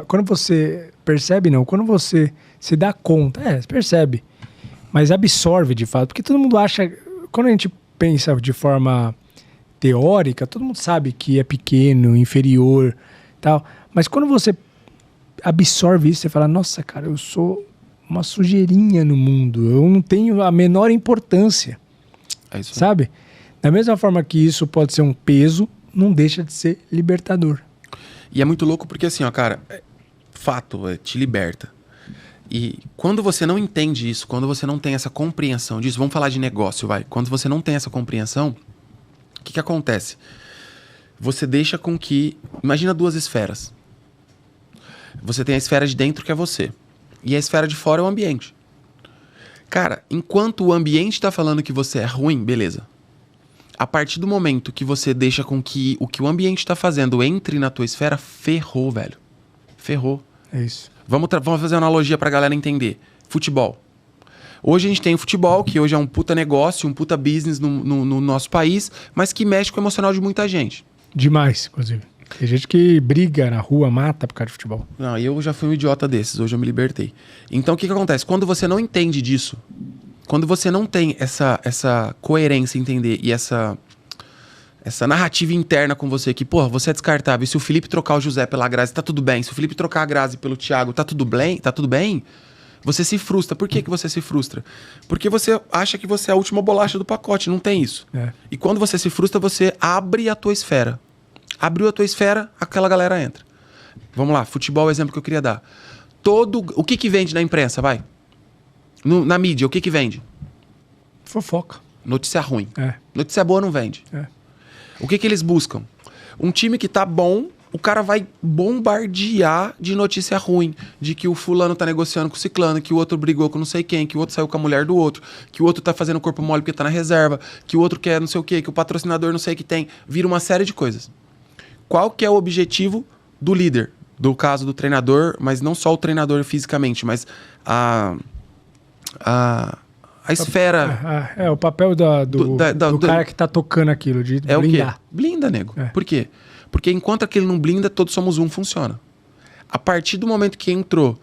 quando você percebe, não, quando você se dá conta, você percebe, mas absorve de fato, porque todo mundo acha, quando a gente pensa de forma teórica, todo mundo sabe que é pequeno, inferior, tal, mas quando você absorve isso, você fala, nossa, cara, eu sou uma sujeirinha no mundo, eu não tenho a menor importância. É isso. Sabe? Da mesma forma que isso pode ser um peso, não deixa de ser libertador. E é muito louco porque assim, ó, cara, fato, te liberta. E quando você não entende isso, quando você não tem essa compreensão disso, vamos falar de negócio, vai. Quando você não tem essa compreensão, o que acontece? Você deixa com que... Imagina duas esferas. Você tem a esfera de dentro, que é você. E a esfera de fora é o ambiente. Cara, enquanto o ambiente tá falando que você é ruim, beleza. A partir do momento que você deixa com que o ambiente está fazendo entre na tua esfera, ferrou, velho. Ferrou. É isso. Vamos fazer uma analogia pra galera entender. Futebol. Hoje a gente tem o futebol, que hoje é um puta negócio, um puta business no nosso país, mas que mexe com o emocional de muita gente. Demais, inclusive. Tem gente que briga na rua, mata por causa de futebol. Não, eu já fui um idiota desses, hoje eu me libertei. Então o que acontece? Quando você não entende disso, quando você não tem essa coerência, entender, e essa narrativa interna com você, que, porra, você é descartável, e se o Felipe trocar o José pela Grazi, tá tudo bem. Se o Felipe trocar a Grazi pelo Thiago, tá tudo bem, você se frustra. Por que você se frustra? Porque você acha que você é a última bolacha do pacote, não tem isso. É. E quando você se frustra, você abre a tua esfera. Abriu a tua esfera, aquela galera entra. Vamos lá, futebol é o exemplo que eu queria dar. O que vende na imprensa, vai? Na mídia, o que vende? Fofoca. Notícia ruim. É. Notícia boa não vende. É. O que eles buscam? Um time que tá bom, o cara vai bombardear de notícia ruim. De que o fulano tá negociando com o ciclano, que o outro brigou com não sei quem, que o outro saiu com a mulher do outro, que o outro tá fazendo corpo mole porque tá na reserva, que o outro quer não sei o quê, que o patrocinador não sei o que tem. Vira uma série de coisas. Qual que é o objetivo do líder? Do caso do treinador, mas não só o treinador fisicamente, mas a esfera... o papel do cara que tá tocando aquilo, de blindar. O quê? Blinda, nego. É. Por quê? Porque enquanto aquele não blinda, todos somos um, funciona. A partir do momento que entrou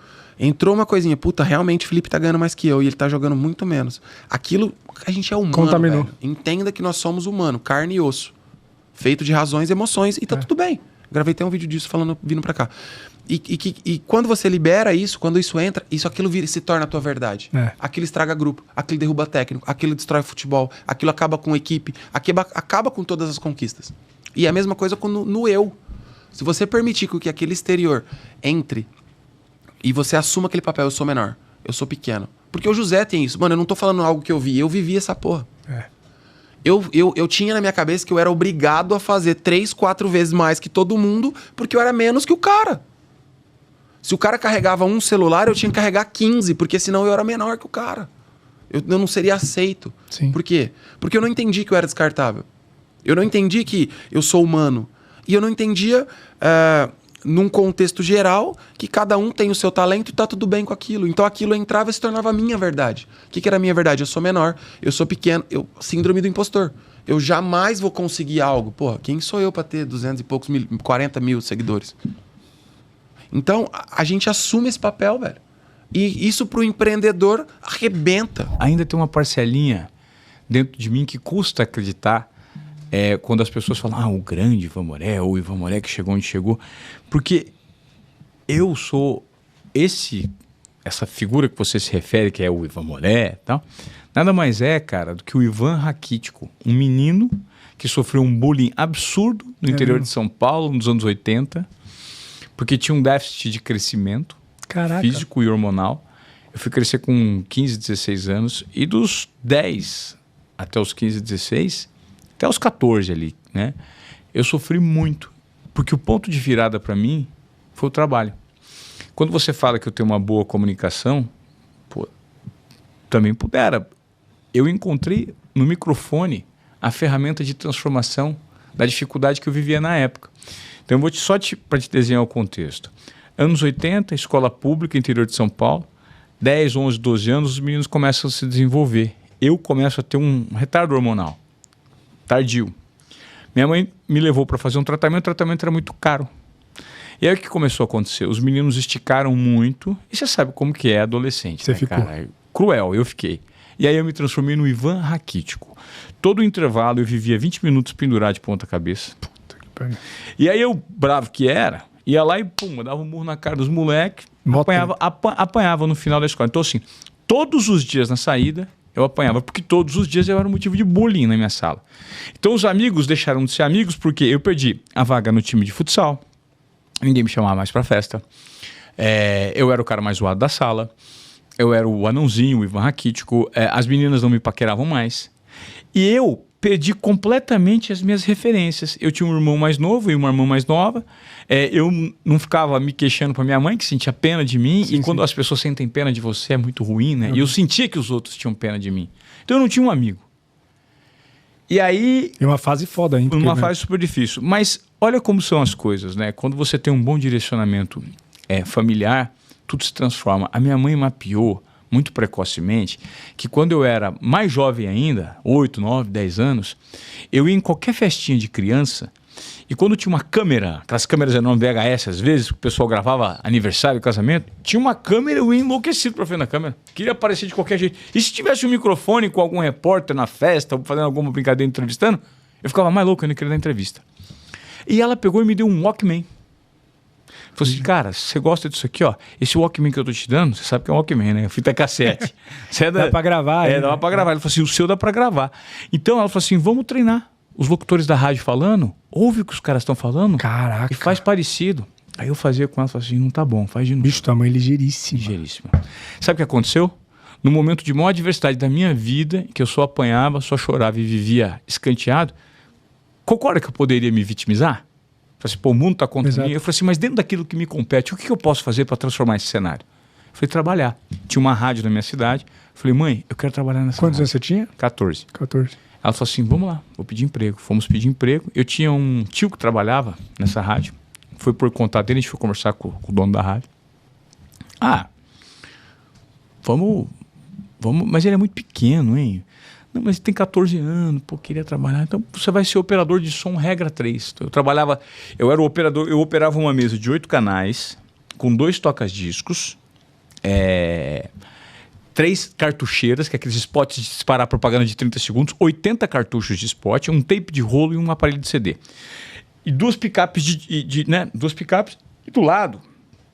uma coisinha, puta, realmente o Felipe tá ganhando mais que eu e ele tá jogando muito menos. Aquilo, a gente é humano, contaminou. velho. Entenda que nós somos humano, carne e osso. Feito de razões e emoções, e tá tudo bem. Gravei até um vídeo disso vindo pra cá. E quando você libera isso, quando isso entra, aquilo se torna a tua verdade. É. Aquilo estraga grupo, aquilo derruba técnico, aquilo destrói futebol, aquilo acaba com equipe, acaba com todas as conquistas. E a mesma coisa no eu. Se você permitir que aquele exterior entre e você assuma aquele papel, eu sou menor, eu sou pequeno. Porque o José tem isso. Mano, eu não tô falando algo que eu vivi essa porra. É. Eu tinha na minha cabeça que eu era obrigado a fazer 3, 4 vezes mais que todo mundo, porque eu era menos que o cara. Se o cara carregava um celular, eu tinha que carregar 15, porque senão eu era menor que o cara. Eu não seria aceito. Sim. Por quê? Porque eu não entendi que eu era descartável. Eu não entendi que eu sou humano. E eu não entendia, num contexto geral, que cada um tem o seu talento e tá tudo bem com aquilo. Então aquilo entrava e se tornava a minha verdade. O que era a minha verdade? Eu sou menor, eu sou pequeno, síndrome do impostor. Eu jamais vou conseguir algo. Porra, quem sou eu para ter 200 e poucos mil, 40 mil seguidores? Então, a gente assume esse papel, velho. E isso pro empreendedor arrebenta. Ainda tem uma parcelinha dentro de mim que custa acreditar quando as pessoas falam, o grande Ivan Moré, ou o Ivan Moré que chegou onde chegou. Porque eu sou essa figura que você se refere, que é o Ivan Moré e tal, nada mais é, cara, do que o Ivan Raquítico, um menino que sofreu um bullying absurdo no interior de São Paulo, nos anos 80, porque tinha um déficit de crescimento físico e hormonal. Eu fui crescer com 15, 16 anos, e dos 10 até os 15, 16, até os 14 ali, né? Eu sofri muito, porque o ponto de virada para mim foi o trabalho. Quando você fala que eu tenho uma boa comunicação, também pudera. Eu encontrei no microfone a ferramenta de transformação da dificuldade que eu vivia na época. Então eu vou para te desenhar o contexto. Anos 80, escola pública, interior de São Paulo, 10, 11, 12 anos, os meninos começam a se desenvolver. Eu começo a ter um retardo hormonal, tardio. Minha mãe me levou para fazer um tratamento, o tratamento era muito caro. E aí o que começou a acontecer? Os meninos esticaram muito, e você sabe como que é adolescente, Você né, ficou cara? Cruel, eu fiquei. E aí eu me transformei no Ivan Raquítico. Todo o intervalo eu vivia 20 minutos pendurado de ponta cabeça. Puta que pariu. E aí eu, bravo que era, ia lá e dava um murro na cara dos moleques, apanhava no final da escola. Então assim, todos os dias na saída eu apanhava, porque todos os dias eu era motivo de bullying na minha sala. Então os amigos deixaram de ser amigos porque eu perdi a vaga no time de futsal, ninguém me chamava mais pra festa, eu era o cara mais zoado da sala, eu era o anãozinho, o Ivan Raquítico, as meninas não me paqueravam mais. E eu perdi completamente as minhas referências. Eu tinha um irmão mais novo e uma irmã mais nova. Eu não ficava me queixando pra minha mãe, que sentia pena de mim. Sim, e quando as pessoas sentem pena de você, é muito ruim, né? E eu sentia que os outros tinham pena de mim. Então eu não tinha um amigo. E aí... É uma fase foda ainda. Uma fase super difícil. Mas olha como são as coisas, né? Quando você tem um bom direcionamento familiar, tudo se transforma. A minha mãe mapeou muito precocemente que quando eu era mais jovem ainda, 8, 9, 10 anos, eu ia em qualquer festinha de criança e quando tinha uma câmera, aquelas câmeras enormes VHS às vezes, que o pessoal gravava aniversário, casamento, tinha uma câmera, eu ia enlouquecido pra frente da câmera. Queria aparecer de qualquer jeito. E se tivesse um microfone com algum repórter na festa, ou fazendo alguma brincadeira entrevistando, eu ficava mais louco, eu não queria dar entrevista. E ela pegou e me deu um Walkman. Falei assim, cara, você gosta disso aqui, ó? Esse Walkman que eu tô te dando, você sabe que é um Walkman, né? Fita cassete. Dá pra gravar. Dá pra gravar. Ele falou assim, o seu dá pra gravar. Então ela falou assim, vamos treinar. Os locutores da rádio falando, ouve o que os caras estão falando. Caraca. E faz parecido. Aí eu fazia com ela, falei assim, não tá bom, faz de novo. Bicho, tua mãe é ligeiríssima. Ligeiríssima. Sabe o que aconteceu? No momento de maior adversidade da minha vida, que eu só apanhava, só chorava e vivia escanteado, concorda que eu poderia me vitimizar? Falei assim, o mundo tá contra mim. Eu falei assim, mas dentro daquilo que me compete, o que eu posso fazer para transformar esse cenário? Eu falei, trabalhar. Tinha uma rádio na minha cidade. Eu falei, mãe, eu quero trabalhar nessa Quantos rádio. anos você tinha? 14. 14. Ela falou assim, vamos lá, vou pedir emprego. Fomos pedir emprego. Eu tinha um tio que trabalhava nessa rádio. Foi por contato dele, a gente foi conversar com o dono da rádio. Vamos, mas ele é muito pequeno, hein? Não, mas ele tem 14 anos, queria trabalhar. Então você vai ser operador de som regra 3. Então, eu era o operador, eu operava uma mesa de 8 canais, com 2 tocas-discos, 3 cartucheiras, que é aqueles spots de disparar propaganda de 30 segundos, 80 cartuchos de spot, um tape de rolo e um aparelho de CD. E 2 picapes né? 2 picapes, e do lado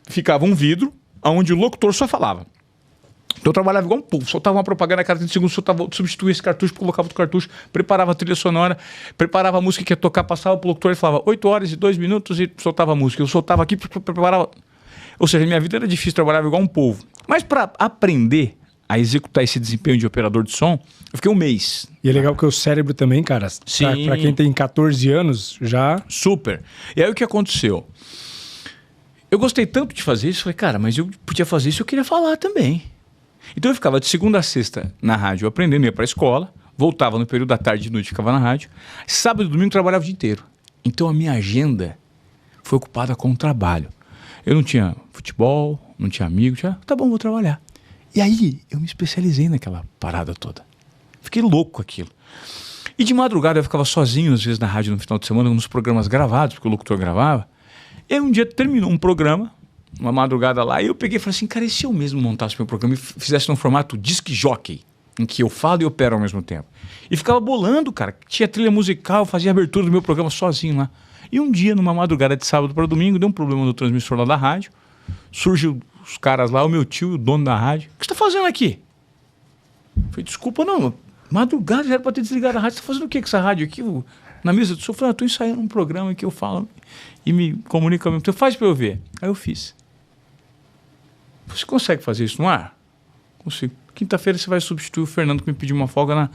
ficava um vidro, onde o locutor só falava. Então eu trabalhava igual um povo, soltava uma propaganda a cada 30 segundos, substituía esse cartucho, colocava outro cartucho, preparava a trilha sonora, preparava a música que ia tocar, passava pro locutor e falava 8 horas e 2 minutos e soltava a música. Eu soltava aqui, preparava... Ou seja, minha vida era difícil, trabalhava igual um povo. Mas para aprender a executar esse desempenho de operador de som, eu fiquei 1 mês. E é legal porque o cérebro também, cara, pra quem tem 14 anos, já... Super. E aí o que aconteceu? Eu gostei tanto de fazer isso, falei, cara, mas eu podia fazer isso, eu queria falar também. Então eu ficava de segunda a sexta na rádio aprendendo, ia pra escola, voltava no período da tarde e de noite, ficava na rádio. Sábado e domingo trabalhava o dia inteiro. Então a minha agenda foi ocupada com o trabalho. Eu não tinha futebol, não tinha amigos, tá bom, vou trabalhar. E aí eu me especializei naquela parada toda. Fiquei louco com aquilo. E de madrugada eu ficava sozinho, às vezes, na rádio no final de semana, nos programas gravados, porque o locutor gravava. E aí um dia terminou um programa, uma madrugada lá, e eu peguei e falei assim, cara, e se eu mesmo montasse meu programa e fizesse num formato disc jockey, em que eu falo e opero ao mesmo tempo? E ficava bolando, cara. Tinha trilha musical, fazia a abertura do meu programa sozinho lá. E um dia, numa madrugada de sábado para domingo, deu um problema no transmissor lá da rádio. Surgiu os caras lá, o meu tio, o dono da rádio. O que você tá fazendo aqui? Eu falei, desculpa, não. Madrugada já era pra ter desligado a rádio. Você tá fazendo o que com essa rádio aqui? Na mesa do sofá, eu tô ensaiando um programa que eu falo e me comunica ao mesmo tempo. Faz pra eu ver. Aí eu fiz. Você consegue fazer isso no ar? Consigo. Quinta-feira você vai substituir o Fernando que me pediu uma folga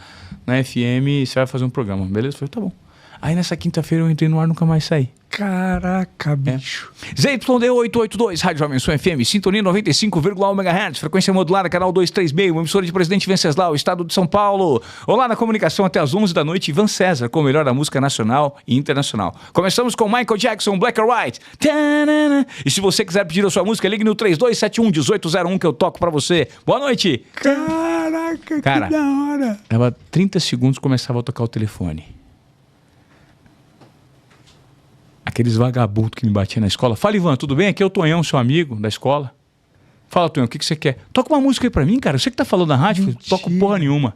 na FM e você vai fazer um programa. Beleza? Eu falei, tá bom. Aí nessa quinta-feira eu entrei no ar e nunca mais saí. Caraca, bicho. ZYD 882, Rádio Jovem Sul FM, sintonia 95,1 MHz, frequência modulada, canal 236, uma emissora de Presidente Venceslau, estado de São Paulo. Olá na comunicação até às 11 da noite, Ivan César, com o melhor da música nacional e internacional. Começamos com Michael Jackson, Black or White. Ta-na-na. E se você quiser pedir a sua música, ligue no 3271-1801 que eu toco pra você. Boa noite. Caraca, cara, que da hora. Dava 30 segundos, começava a tocar o telefone. Aqueles vagabundos que me batiam na escola. Fala, Ivan, tudo bem? Aqui é o Tonhão, seu amigo da escola. Fala, Tonhão, o que você quer? Toca uma música aí pra mim, cara. Você que tá falando na rádio? Toco porra nenhuma.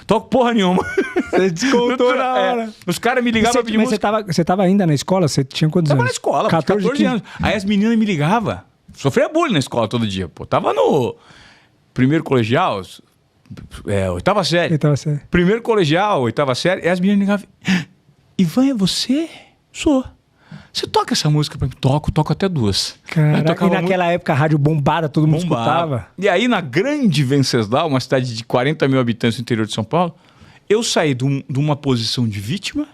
Toco porra nenhuma. Você descontou na hora. Os caras me ligavam pra pedir música. Você tava ainda na escola? Você tinha quantos anos? Tava na escola, 14 anos. Aí as meninas me ligavam. Sofria bullying na escola todo dia, pô. Tava no primeiro colegial, oitava série. Primeiro colegial, oitava série. E as meninas ligavam. Ivan, é você? Sou. Você toca essa música pra mim? Toco até 2. Caraca, e naquela época a rádio bombada, todo mundo escutava. E aí na grande Venceslau, uma cidade de 40 mil habitantes no interior de São Paulo, eu saí de uma posição de vítima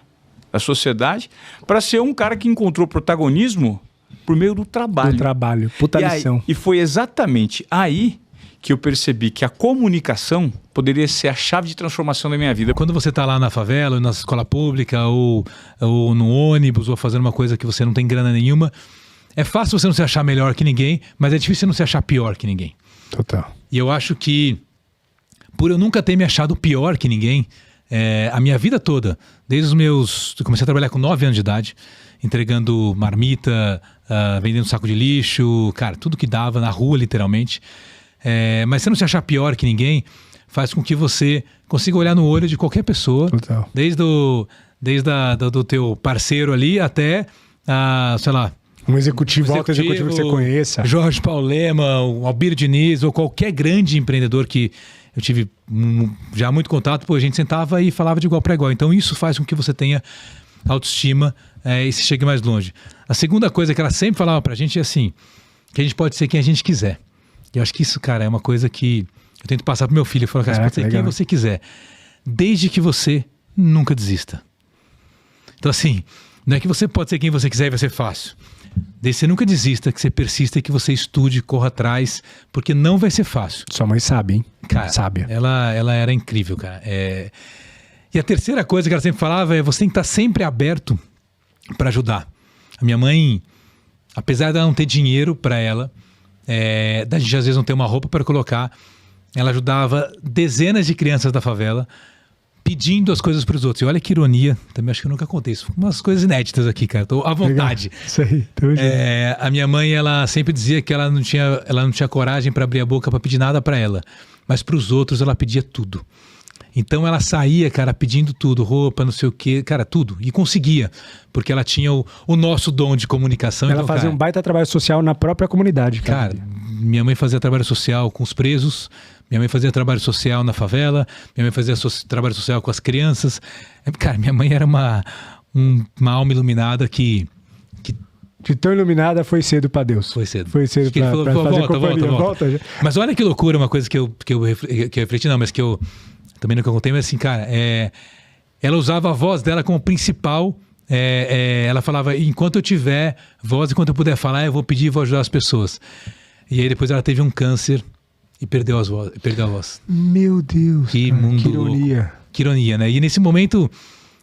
da sociedade para ser um cara que encontrou protagonismo por meio do trabalho. Do trabalho, puta lição. E foi exatamente aí que eu percebi que a comunicação poderia ser a chave de transformação da minha vida. Quando você está lá na favela, ou na escola pública, ou no ônibus, ou fazendo uma coisa que você não tem grana nenhuma, é fácil você não se achar melhor que ninguém, mas é difícil você não se achar pior que ninguém. Total. E eu acho que, por eu nunca ter me achado pior que ninguém, a minha vida toda, desde os meus... Eu comecei a trabalhar com 9 anos de idade, entregando marmita, vendendo saco de lixo, cara, tudo que dava na rua, literalmente. Mas você não se achar pior que ninguém faz com que você consiga olhar no olho de qualquer pessoa. Total. Desde do teu parceiro ali até, sei lá... Um executivo, alto executivo que você conheça. Jorge Paulo Lema, o Albir Diniz, ou qualquer grande empreendedor que eu tive já muito contato, pô, a gente sentava e falava de igual para igual. Então isso faz com que você tenha autoestima e se chegue mais longe. A segunda coisa que ela sempre falava pra gente é assim, que a gente pode ser quem a gente quiser. E eu acho que isso, cara, é uma coisa que eu tento passar pro meu filho. Eu falo, cara, você pode ser quem você quiser, desde que você nunca desista. Então assim, não é que você pode ser quem você quiser e vai ser fácil. Desde que você nunca desista, que você persista e que você estude, corra atrás, porque não vai ser fácil. Sua mãe sabe, hein? Cara, sabe. Ela era incrível, cara. E a terceira coisa que ela sempre falava é você tem que estar sempre aberto para ajudar. A minha mãe, apesar de ela não ter dinheiro para ela, da gente às vezes não ter uma roupa para colocar, ela ajudava dezenas de crianças da favela pedindo as coisas para os outros. E olha que ironia, também acho que eu nunca contei isso. Umas coisas inéditas aqui, cara. Tô à vontade. Legal. Isso aí. A minha mãe, ela sempre dizia que ela não tinha coragem para abrir a boca para pedir nada para ela, mas para os outros ela pedia tudo. Então ela saía, cara, pedindo tudo, roupa, não sei o quê, cara, tudo. E conseguia, porque ela tinha o nosso dom de comunicação. Ela fazia um baita trabalho social na própria comunidade. Cara, minha mãe fazia trabalho social com os presos, minha mãe fazia trabalho social na favela, minha mãe fazia trabalho social com as crianças. Cara, minha mãe era uma alma iluminada que... De tão iluminada foi cedo pra Deus. Foi cedo. Foi cedo pra fazer companhia. Volta. Mas olha que loucura, uma coisa que eu refleti, não, mas que eu também nunca contei, mas assim, cara, ela usava a voz dela como principal. Ela falava, enquanto eu tiver voz, enquanto eu puder falar, eu vou pedir e vou ajudar as pessoas. E aí depois ela teve um câncer e perdeu a voz. Meu Deus, que cara, mundo que ironia. louco. Que ironia, né? E nesse momento,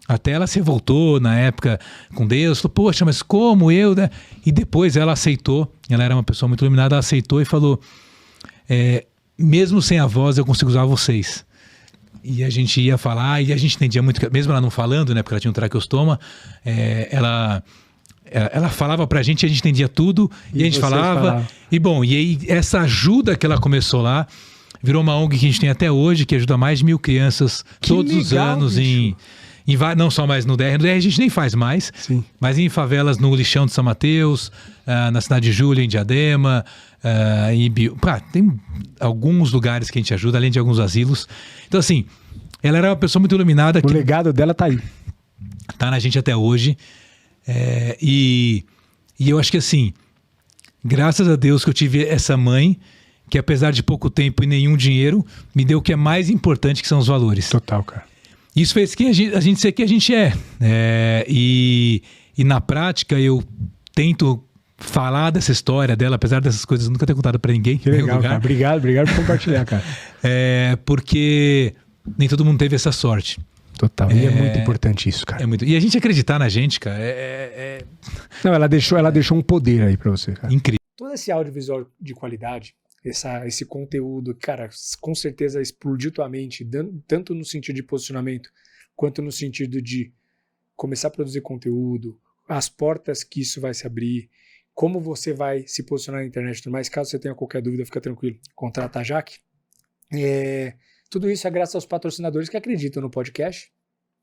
até ela se revoltou na época com Deus, falou, poxa, mas como eu, né? E depois ela aceitou, ela era uma pessoa muito iluminada, ela aceitou e falou, mesmo sem a voz eu consigo usar vocês. E a gente ia falar, e a gente entendia muito, mesmo ela não falando, né? Porque ela tinha um traqueostoma, ela falava pra gente, a gente entendia tudo, e a gente falava. E bom, e aí essa ajuda que ela começou lá, virou uma ONG que a gente tem até hoje, que ajuda mais de 1.000 crianças todos os anos não só mais no DR. No DR a gente nem faz mais, mas em favelas no Lixão de São Mateus, na cidade de Júlia, em Diadema, tem alguns lugares que a gente ajuda, além de alguns asilos. Então assim, ela era uma pessoa muito iluminada. O legado dela tá aí. Tá na gente até hoje. E eu acho que assim, graças a Deus que eu tive essa mãe, que apesar de pouco tempo e nenhum dinheiro, me deu o que é mais importante, que são os valores. Total, cara. Isso fez que a gente ser quem a gente é. E na prática eu tento falar dessa história dela, apesar dessas coisas eu nunca ter contado pra ninguém. Que legal, cara. Obrigado por compartilhar, cara. Porque nem todo mundo teve essa sorte. Total. E é muito importante isso, cara. E a gente acreditar na gente, cara, Não, ela deixou um poder aí pra você, cara. Incrível. Todo esse audiovisual de qualidade, esse conteúdo, cara, com certeza explodiu tua mente, tanto no sentido de posicionamento, quanto no sentido de começar a produzir conteúdo, as portas que isso vai se abrir, como você vai se posicionar na internet e tudo mais. Caso você tenha qualquer dúvida, fica tranquilo, contrata a Jaque. Tudo isso é graças aos patrocinadores que acreditam no podcast,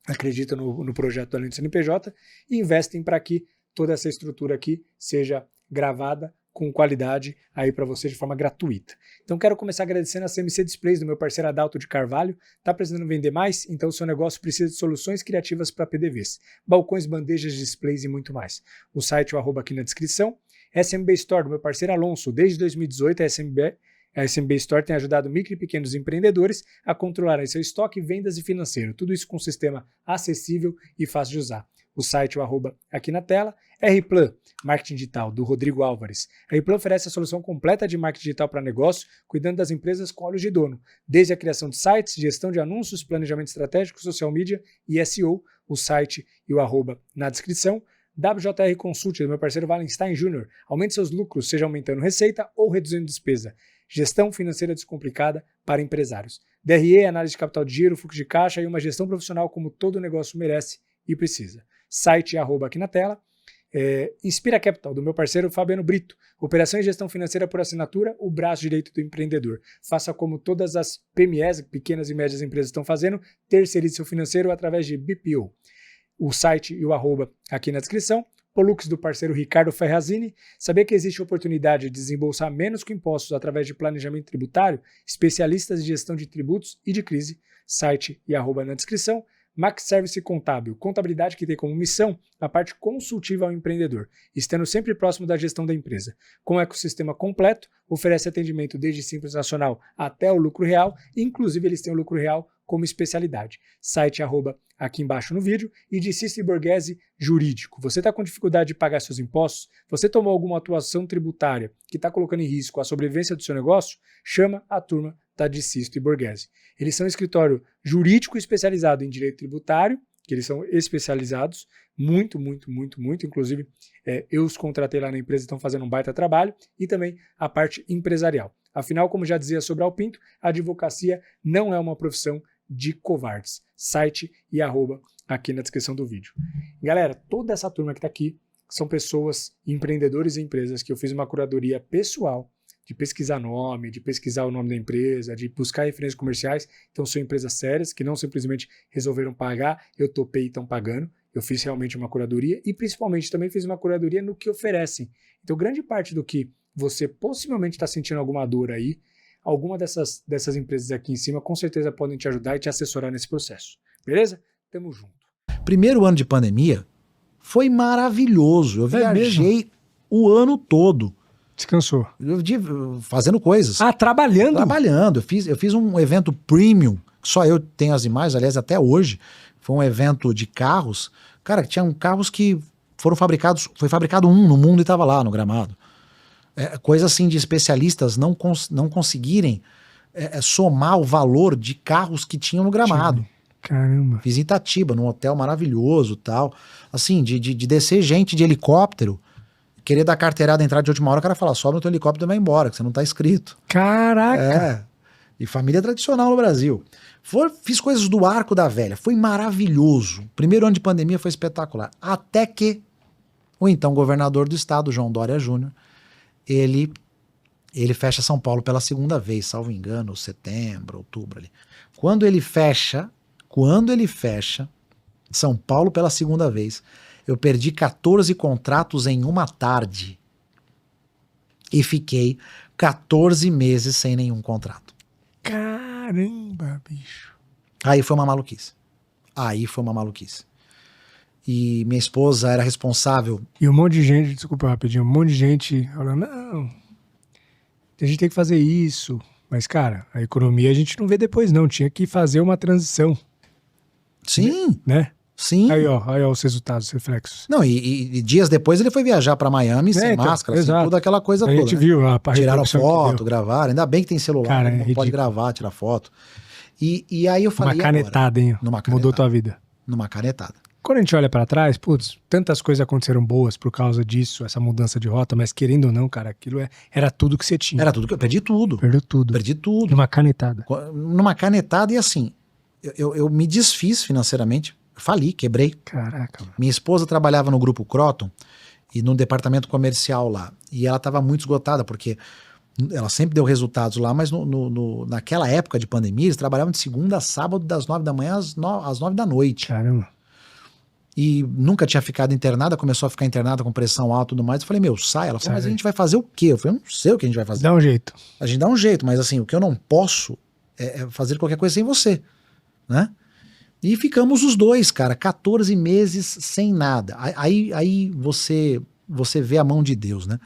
acreditam no projeto do Além do CNPJ e investem para que toda essa estrutura aqui seja gravada com qualidade aí para você de forma gratuita. Então quero começar agradecendo a CMC Displays do meu parceiro Adalto de Carvalho. Tá precisando vender mais? Então o seu negócio precisa de soluções criativas para PDVs, balcões, bandejas, displays e muito mais. O site o arroba aqui na descrição. SMB Store do meu parceiro Alonso. Desde 2018 a SMB Store tem ajudado micro e pequenos empreendedores a controlarem seu estoque, vendas e financeiro. Tudo isso com um sistema acessível e fácil de usar. O site o arroba aqui na tela. RPlan, marketing digital, do Rodrigo Álvares. A RPlan oferece a solução completa de marketing digital para negócio, cuidando das empresas com olhos de dono. Desde a criação de sites, gestão de anúncios, planejamento estratégico, social media e SEO. O site e o arroba na descrição. WJR Consult, do meu parceiro Valenstein Jr. Aumente seus lucros, seja aumentando receita ou reduzindo despesa. Gestão financeira descomplicada para empresários. DRE, análise de capital de giro, fluxo de caixa e uma gestão profissional como todo negócio merece e precisa. Site arroba aqui na tela. Inspira Capital, do meu parceiro Fabiano Brito. Operação e gestão financeira por assinatura, o braço direito do empreendedor. Faça como todas as PMEs, pequenas e médias empresas, estão fazendo, terceirize seu financeiro através de BPO. O site e o arroba aqui na descrição. Polux, do parceiro Ricardo Ferrazini. Saber que existe oportunidade de desembolsar menos com impostos através de planejamento tributário? Especialistas de gestão de tributos e de crise. Site e arroba na descrição. Max Service Contábil, contabilidade que tem como missão a parte consultiva ao empreendedor, estando sempre próximo da gestão da empresa. Com um ecossistema completo, oferece atendimento desde Simples Nacional até o lucro real, inclusive eles têm o lucro real como especialidade. Site arroba aqui embaixo no vídeo. E de Cícero Borghese Jurídico. Você está com dificuldade de pagar seus impostos? Você tomou alguma atuação tributária que está colocando em risco a sobrevivência do seu negócio? Chama a turma da de Cícero Borghese. Eles são um escritório jurídico especializado em direito tributário, que eles são especializados, muito. Inclusive, eu os contratei lá na empresa, estão fazendo um baita trabalho, e também a parte empresarial. Afinal, como já dizia Sobral Pinto, a advocacia não é uma profissão de covardes. Site e arroba aqui na descrição do vídeo. Galera, toda essa turma que está aqui são pessoas, empreendedores e empresas que eu fiz uma curadoria pessoal de pesquisar nome, de pesquisar o nome da empresa, de buscar referências comerciais. Então são empresas sérias que não simplesmente resolveram pagar, eu topei e estão pagando. Eu fiz realmente uma curadoria e principalmente também fiz uma curadoria no que oferecem. Então grande parte do que você possivelmente está sentindo alguma dor aí, alguma dessas empresas aqui em cima com certeza podem te ajudar e te assessorar nesse processo. Beleza? Tamo junto. Primeiro ano de pandemia foi maravilhoso. Eu viajei o ano todo. Descansou. Fazendo coisas. Ah, trabalhando? Trabalhando. Eu fiz um evento premium, que só eu tenho as imagens, aliás, até hoje. Foi um evento de carros. Cara, tinham carros que foram fabricados, foi fabricado um no mundo e estava lá no gramado. Coisa assim de especialistas não conseguirem somar o valor de carros que tinham no gramado. Caramba. Fiz em Itatiba, num hotel maravilhoso e tal. Assim, de descer gente de helicóptero, querer dar carteirada, entrar de última hora, o cara fala, sobe no teu helicóptero e vai embora, que você não tá inscrito. Caraca! E família tradicional no Brasil. Fiz coisas do Arco da Velha, foi maravilhoso. Primeiro ano de pandemia foi espetacular. Até que o então governador do estado, João Dória Júnior, ele fecha São Paulo pela segunda vez, salvo engano, setembro, outubro ali. Quando ele fecha São Paulo pela segunda vez, eu perdi 14 contratos em uma tarde e fiquei 14 meses sem nenhum contrato. Caramba, bicho. Aí foi uma maluquice. E minha esposa era responsável. E um monte de gente, desculpa rapidinho, um monte de gente falando, não, a gente tem que fazer isso. Mas, cara, a economia a gente não vê depois, não. Tinha que fazer uma transição. Sim. Né? Sim. Aí, ó os resultados, os reflexos. Não, e dias depois ele foi viajar pra Miami sem máscara, assim, toda aquela coisa toda. A gente viu a tiraram foto, gravaram. Ainda bem que tem celular, cara, não pode gravar, tirar foto. E aí eu falei, uma canetada, hein? Mudou tua vida. Numa canetada. Quando a gente olha pra trás, putz, tantas coisas aconteceram boas por causa disso, essa mudança de rota, mas querendo ou não, cara, aquilo era tudo que você tinha. Era tudo que eu perdi tudo. Perdeu tudo. Perdi tudo. Numa canetada. E assim, eu me desfiz financeiramente, fali, quebrei. Caraca. Minha esposa trabalhava no Grupo Croton e no departamento comercial lá. E ela estava muito esgotada, porque ela sempre deu resultados lá, mas naquela época de pandemia, eles trabalhavam de segunda a sábado, das 9 da manhã às 9 da noite. Caramba. E nunca tinha ficado internada, começou a ficar internada com pressão alta e tudo mais. Eu falei, sai. Ela falou, mas a gente vai fazer o quê? Eu falei, eu não sei o que a gente vai fazer. Dá um jeito. A gente dá um jeito, mas assim, o que eu não posso é fazer qualquer coisa sem você, né? E ficamos os dois, cara, 14 meses sem nada. Aí você vê a mão de Deus, né?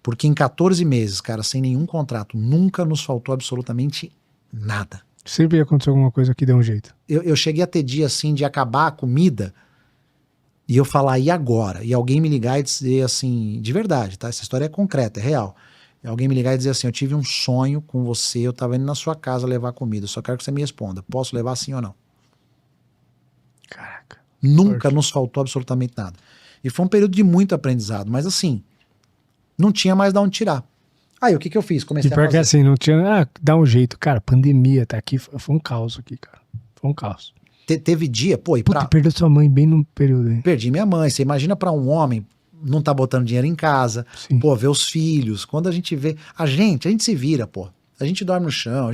Porque em 14 meses, cara, sem nenhum contrato, nunca nos faltou absolutamente nada. Sempre aconteceu alguma coisa que deu um jeito. Eu cheguei a ter dia assim de acabar a comida e eu falar, e agora? E alguém me ligar e dizer assim, de verdade, tá? Essa história é concreta, é real. E alguém me ligar e dizer assim, eu tive um sonho com você, eu tava indo na sua casa levar comida, eu só quero que você me responda, posso levar sim ou não? Caraca. Nunca nos faltou absolutamente nada. E foi um período de muito aprendizado, mas assim, não tinha mais de onde tirar. Aí o que eu fiz? Comecei a fazer. Porque assim, não tinha, dá um jeito, cara, pandemia tá aqui, foi um caos aqui, cara, foi um caos. Teve dia, pô, perdeu sua mãe bem no período aí. Perdi minha mãe. Você imagina pra um homem não tá botando dinheiro em casa, Sim. Pô, ver os filhos. Quando a gente vê. A gente se vira, pô. A gente dorme no chão.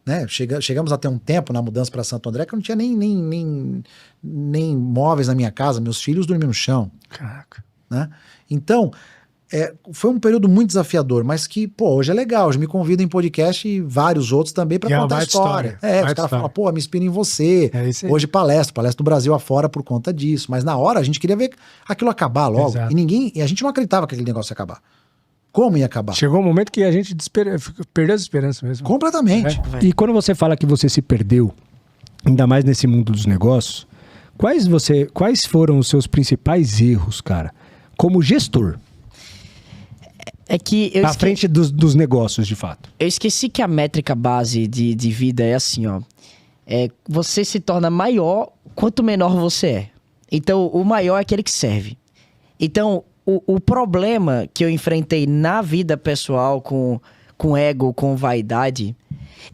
Né? Chegamos a ter um tempo na mudança pra Santo André que eu não tinha nem móveis na minha casa. Meus filhos dormiam no chão. Caraca. Né? Então, foi um período muito desafiador, mas que, pô, hoje é legal. Hoje me convidam em podcast e vários outros também pra contar a história. Os caras falam, pô, me inspira em você. Hoje palestra do Brasil afora por conta disso. Mas na hora a gente queria ver aquilo acabar logo. Exato. E a gente não acreditava que aquele negócio ia acabar. Como ia acabar? Chegou um momento que a gente perdeu as esperanças mesmo. Completamente. E quando você fala que você se perdeu, ainda mais nesse mundo dos negócios, quais foram os seus principais erros, cara, como gestor? É que à frente dos negócios, de fato. Eu esqueci que a métrica base de vida é assim, ó. Você se torna maior quanto menor você é. Então, o maior é aquele que serve. Então, o problema que eu enfrentei na vida pessoal com ego, com vaidade...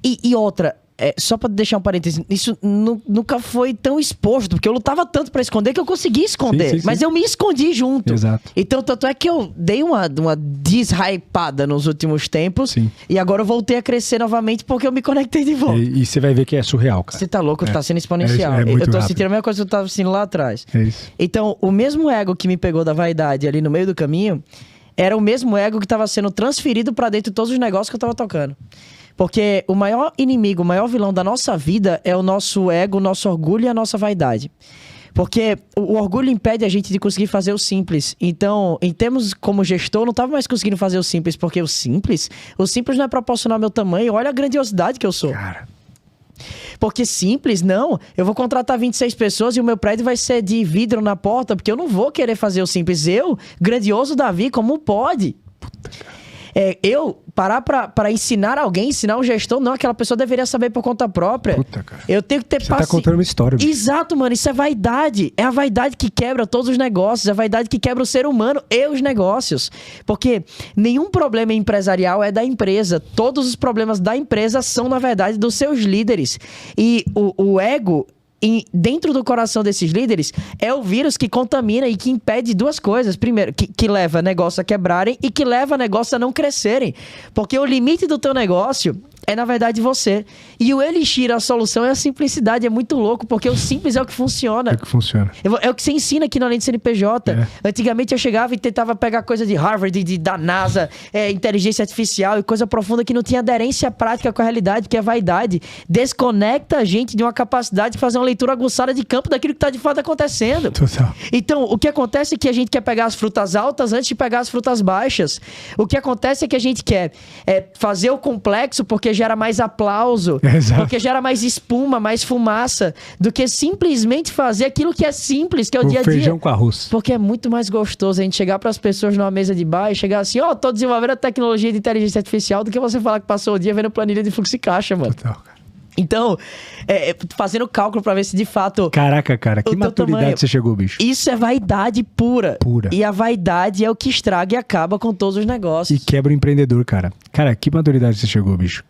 E outra... só pra deixar um parênteses, isso nunca foi tão exposto, porque eu lutava tanto pra esconder que eu consegui esconder, mas eu me escondi junto. Exato. Então, tanto é que eu dei uma deshypada nos últimos tempos, e agora eu voltei a crescer novamente porque eu me conectei de volta. E você vai ver que é surreal, cara. Você tá louco, tá sendo exponencial. Eu tô sentindo a mesma coisa que eu tava sentindo lá atrás. É isso. Então, o mesmo ego que me pegou da vaidade ali no meio do caminho, era o mesmo ego que tava sendo transferido pra dentro de todos os negócios que eu tava tocando. Porque o maior inimigo, o maior vilão da nossa vida é o nosso ego, o nosso orgulho e a nossa vaidade. Porque o orgulho impede a gente de conseguir fazer o simples. Então, em termos como gestor, eu não estava mais conseguindo fazer o simples, porque o simples não é proporcional ao meu tamanho. Olha a grandiosidade que eu sou. Cara. Porque simples, não. Eu vou contratar 26 pessoas e o meu prédio vai ser de vidro na porta, porque eu não vou querer fazer o simples. Eu, grandioso Davi, como pode? Eu parar pra ensinar alguém, ensinar um gestor, não, aquela pessoa deveria saber por conta própria. Puta, cara. Eu tenho que ter Você tá contando uma história. Bicho. Exato, mano, isso é vaidade. É a vaidade que quebra todos os negócios, é a vaidade que quebra o ser humano e os negócios. Porque nenhum problema empresarial é da empresa. Todos os problemas da empresa são, na verdade, dos seus líderes. E o ego... dentro do coração desses líderes é o vírus que contamina e que impede duas coisas. Primeiro, que leva negócio a quebrarem e que leva negócio a não crescerem. Porque o limite do teu negócio é, na verdade, você. E o Elixir, a solução é a simplicidade. É muito louco, porque o simples é o que funciona. É o que funciona. É o que você ensina aqui na Lente CNPJ. Antigamente eu chegava e tentava pegar coisa de Harvard, da NASA, inteligência artificial e coisa profunda que não tinha aderência prática com a realidade, que é vaidade. Desconecta a gente de uma capacidade de fazer uma leitura aguçada de campo daquilo que está de fato acontecendo. Total. Então, o que acontece é que a gente quer pegar as frutas altas antes de pegar as frutas baixas. O que acontece é que a gente quer fazer o complexo porque gera mais aplauso, porque gera mais espuma, mais fumaça, do que simplesmente fazer aquilo que é simples, que é o dia a dia. Feijão com arroz. Porque é muito mais gostoso a gente chegar para as pessoas numa mesa de bar e chegar assim, tô desenvolvendo a tecnologia de inteligência artificial, do que você falar que passou o dia vendo planilha de fluxo e caixa, mano. Total, cara. Então, fazendo cálculo pra ver se de fato... Caraca, cara, que maturidade você chegou, bicho. Isso é vaidade pura. E a vaidade é o que estraga e acaba com todos os negócios. E quebra o empreendedor, cara. Cara, que maturidade você chegou, bicho.